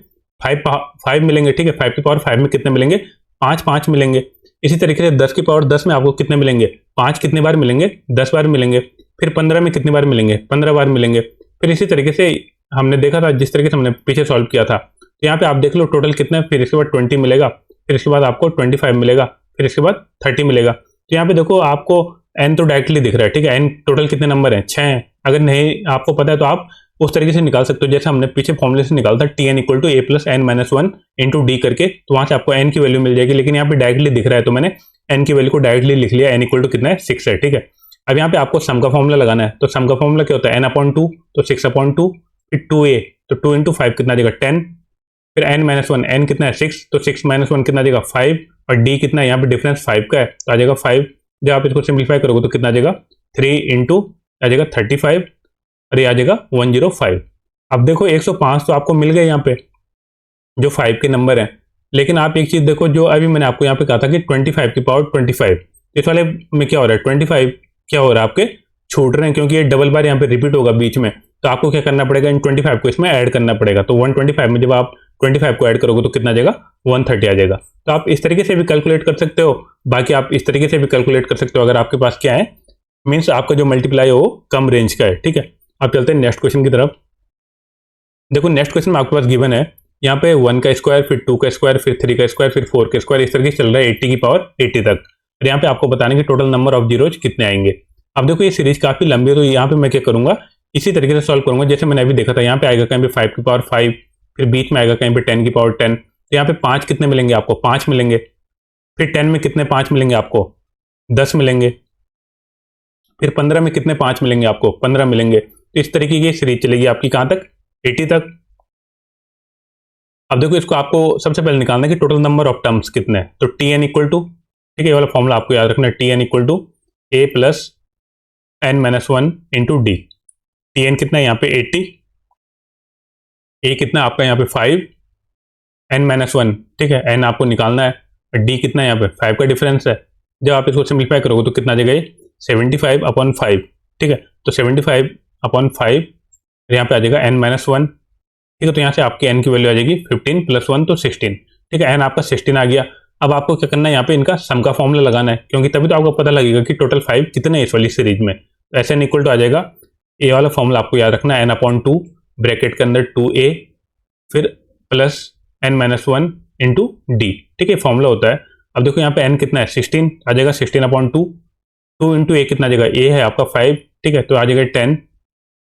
5 मिलेंगे। ठीक है, 5 की पावर 5 में कितने मिलेंगे 5 मिलेंगे। इसी तरीके से 10 की पावर 10 में आपको कितने मिलेंगे 5 कितने बार मिलेंगे 10 बार मिलेंगे। फिर 15 में कितने बार मिलेंगे 15 बार मिलेंगे। फिर इसी तरीके से हमने देखा था जिस तरीके से हमने पीछे सॉल्व किया था, तो यहाँ पे आप देख लो टोटल कितना, फिर इसके बाद 20 मिलेगा, फिर इसके बाद आपको 25 मिलेगा, फिर इसके बाद 30 मिलेगा। तो यहाँ पे देखो आपको n तो डायरेक्टली दिख रहा है। ठीक है, n टोटल कितने नंबर हैं 6 हैं। अगर नहीं आपको पता है तो आप उस तरीके से निकाल सकते हो जैसे हमने पीछे फॉर्मूले से निकाला था tn equal to a plus n minus 1 into D करके, तो वहां से आपको n की वैल्यू मिल जाएगी। लेकिन यहाँ पे डायरेक्टली दिख रहा है तो मैंने n की वैल्यू को डायरेक्टली लिख लिया, n इक्वल टू कितना है 6 है। ठीक है, अब यहाँ पे आपको सम का फॉर्मूला लगाना है, तो सम का फॉर्मूला क्या होता है n/2, तो 6/2, फिर 2a, तो 2 इंटू 5 कितना देगा 10, फिर n माइनस 1, n कितना है 6, तो 6 माइनस 1 कितना देगा 5, और d कितना है यहाँ पे डिफरेंस 5 का है तो आ जाएगा 5। जब आप इसको सिंप्लीफाई करोगे तो कितना आ जाएगा 3 इंटू आ जाएगा 35 और ये आ जाएगा 105। अब देखो 105 तो आपको मिल गए यहाँ पे जो 5 के नंबर हैं, लेकिन आप एक चीज देखो जो अभी मैंने आपको यहाँ पे कहा था कि 25 की पावर 25, इस वाले में क्या हो रहा है 25 क्या हो रहा है आपके छूट रहे हैं, क्योंकि ये डबल बार यहाँ पे रिपीट होगा बीच में, तो आपको क्या करना पड़ेगा इन 25 को इसमें ऐड करना पड़ेगा। तो 125 में जब आप 25 को ऐड करोगे तो कितना आ जाएगा 130 आ जाएगा। तो आप इस तरीके से भी कैलकुलेट कर सकते हो, बाकी आप इस तरीके से भी कैलकुलेट कर सकते हो अगर आपके पास क्या है मीन्स आपका जो मल्टीप्लाई हो वो कम रेंज का है। ठीक है, अब चलते हैं नेक्स्ट क्वेश्चन की तरफ। देखो नेक्स्ट क्वेश्चन में आपके पास गिवन है यहाँ पे 1 का स्क्वायर, फिर 2 का स्क्वायर, फिर 3 का स्क्वायर, फिर 4 का स्क्वायर, इस तरीके से चल रहा है 80 की पावर 80 तक। और यहाँ पे आपको बताने की टोटल नंबर ऑफ जीरोज कितने आएंगे। अब देखो ये सीरीज काफी लंबी है, तो यहाँ पे मैं क्या करूंगा इसी तरीके से सॉल्व करूंगा जैसे मैंने अभी देखा था। यहाँ पे आएगा कहीं पे 5 की पावर 5, फिर बीच में आएगा कहीं पे 10 की पावर 10, तो यहाँ पे 5 कितने मिलेंगे आपको 5 मिलेंगे। फिर 10 में कितने 5 मिलेंगे आपको 10 मिलेंगे। फिर 15 में कितने 5 मिलेंगे आपको 15 मिलेंगे। तो इस तरीके की सीरीज चलेगी आपकी कहां तक 80 तक। अब देखो इसको आपको सबसे पहले निकालना है कि टोटल नंबर ऑफ टर्म्स कितने हैं, तो tn इक्वल टू, ठीक है ये वाला फॉर्मूला आपको याद रखना है, tn equal to a plus n minus 1 into D. tn कितना है यहाँ पे 80, a कितना आपका यहाँ पे 5, n माइनस 1, ठीक है n आपको निकालना है, d कितना है यहाँ पे 5 का डिफरेंस है। जब आप इसको सिंप्लीफाई करोगे तो कितना आ जाएगा ये 75/5, ठीक है, तो 75/5 यहाँ पे आ जाएगा n माइनस 1, ठीक है, तो यहाँ से आपकी n की वैल्यू आ जाएगी 15 प्लस 1 तो 16, ठीक है, n आपका 16 आ गया। अब आपको क्या करना है यहाँ पे इनका सम का फॉर्मूला लगाना है, क्योंकि तभी तो आपको पता लगेगा कि टोटल 5 कितने हैं इस वाली सीरीज में। तो एस एन इक्वल टू आ जाएगा, ए वाला फॉर्मूला आपको याद रखना है n/2 ब्रैकेट के अंदर 2a फिर plus n minus 1 into D, ठीक है फॉर्मूला होता है। अब देखो यहाँ पे n कितना है 16 आ जाएगा 16/2, 2 इंटू ए कितना आ जाएगा a है आपका 5, ठीक है, तो आ जाएगा 10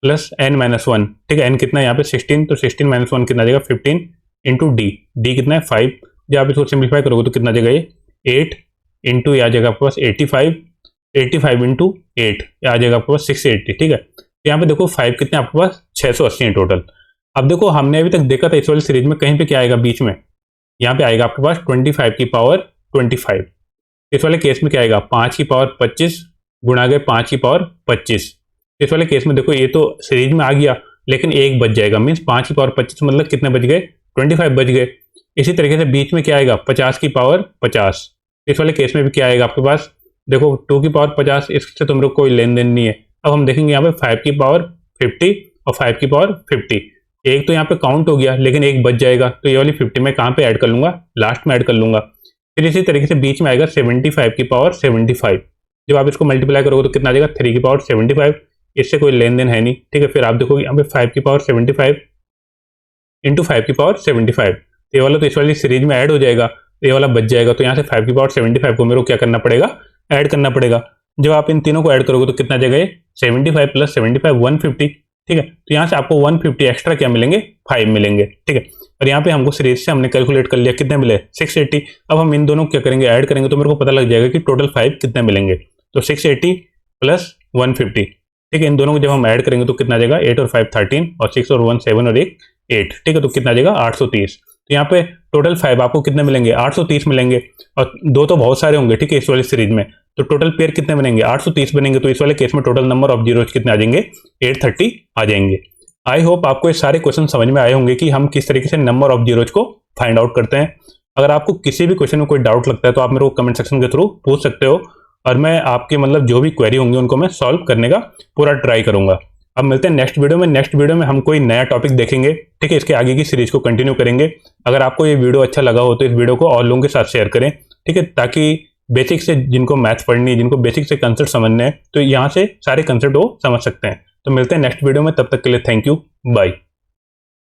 प्लस n माइनस 1, ठीक है, n कितना है यहाँ पे 16, तो 16 माइनस 1 कितना आ जाएगा 15 इंटू डी, डी कितना है 5। जब आप इसको सिंप्लीफाई करोगे तो कितना आ जाएगा ये 8 इंटू आ जाएगा आपके पास 85 इंटू 8 आ जाएगा आपके पास 680, ठीक है। तो यहाँ पे देखो 5 कितने आपके पास 680 है टोटल। अब देखो हमने अभी तक देखा था इस वाली सीरीज में कहीं पे क्या आएगा बीच में, यहाँ पे आएगा आपके पास 25 की पावर 25। इस वाले केस में क्या आएगा 5 की पावर 25 गुणा गए 5 की पावर 25। इस वाले केस में देखो ये तो सीरीज में आ गया लेकिन एक बच जाएगा, मीन्स 5 की पावर 25 मतलब कितने बच गए 25 बच गए। इसी तरीके से बीच में क्या आएगा 50 की पावर 50। इस वाले केस में भी क्या आएगा आपके पास देखो 2 की पावर 50, इससे तुम लोग कोई लेन देन नहीं है। अब हम देखेंगे यहाँ पे 5 की पावर 50 और 5 की पावर 50, एक तो यहाँ पे काउंट हो गया लेकिन एक बच जाएगा, तो ये वाली 50 में कहाँ पे ऐड कर लूंगा लास्ट में ऐड कर लूंगा। फिर इसी तरीके से बीच में आएगा 75 की पावर 75, जब आप इसको मल्टीप्लाई करोगे तो कितना आ जाएगा 3 की पावर 75, इससे कोई लेन देन है नहीं, ठीक है। फिर आप देखोगे यहाँ पे 5 की पावर 75 इंटू 5 की पावर 75, ये वाला तो इस वाली सीरीज में ऐड हो जाएगा, ये वाला बच जाएगा, तो यहाँ से 5 की पावर 75 को मेरे को क्या करना पड़ेगा ऐड करना पड़ेगा। जब आप इन तीनों को ऐड करोगे तो कितना आ जाएगा, 75 प्लस 75 150। ठीक है, तो यहाँ से आपको 150 एक्स्ट्रा क्या मिलेंगे, 5 मिलेंगे। ठीक है, और यहाँ पे हमको सीरीज से हमने कैलकुलेट कर लिया कितने मिले, 680। अब हम इन दोनों क्या करेंगे, ऐड करेंगे तो मेरे को पता लग जाएगा कि टोटल 5 कितने मिलेंगे। तो 680 प्लस 150, ठीक है, इन दोनों को जब हम ऐड करेंगे तो कितना आ जाएगा, 8 और 5 13 और 6 और 1 7 और 1 8। ठीक है, तो कितना आ जाएगा 830। तो यहाँ पे टोटल 5 आपको कितने मिलेंगे, 830 मिलेंगे। और दो तो बहुत सारे होंगे, ठीक है, इस वाली सीरीज में, तो टोटल पेयर कितने बनेंगे, 830 बनेंगे। तो इस वाले केस में टोटल नंबर ऑफ जीरोज कितने आ जाएंगे, 830 आ जाएंगे। आई होप आपको ये सारे क्वेश्चन समझ में आए होंगे कि हम किस तरीके से नंबर ऑफ जीरोज को फाइंड आउट करते हैं। अगर आपको किसी भी क्वेश्चन में कोई डाउट लगता है तो आप मेरे को कमेंट सेक्शन के थ्रू पूछ सकते हो, और मैं आपके मतलब जो भी क्वेरी होंगी उनको मैं सॉल्व करने का पूरा ट्राई करूंगा। अब मिलते हैं नेक्स्ट वीडियो में। नेक्स्ट वीडियो में हम कोई नया टॉपिक देखेंगे, ठीक है, इसके आगे की सीरीज को कंटिन्यू करेंगे। अगर आपको ये वीडियो अच्छा लगा हो तो इस वीडियो को और लोगों के साथ शेयर करें, ठीक है, ताकि बेसिक से जिनको मैथ्स पढ़नी है, जिनको बेसिक से कंसेप्ट समझने हैं, तो यहाँ से सारे कंसेप्ट वो समझ सकते हैं। तो मिलते हैं नेक्स्ट वीडियो में, तब तक के लिए थैंक यू, बाय।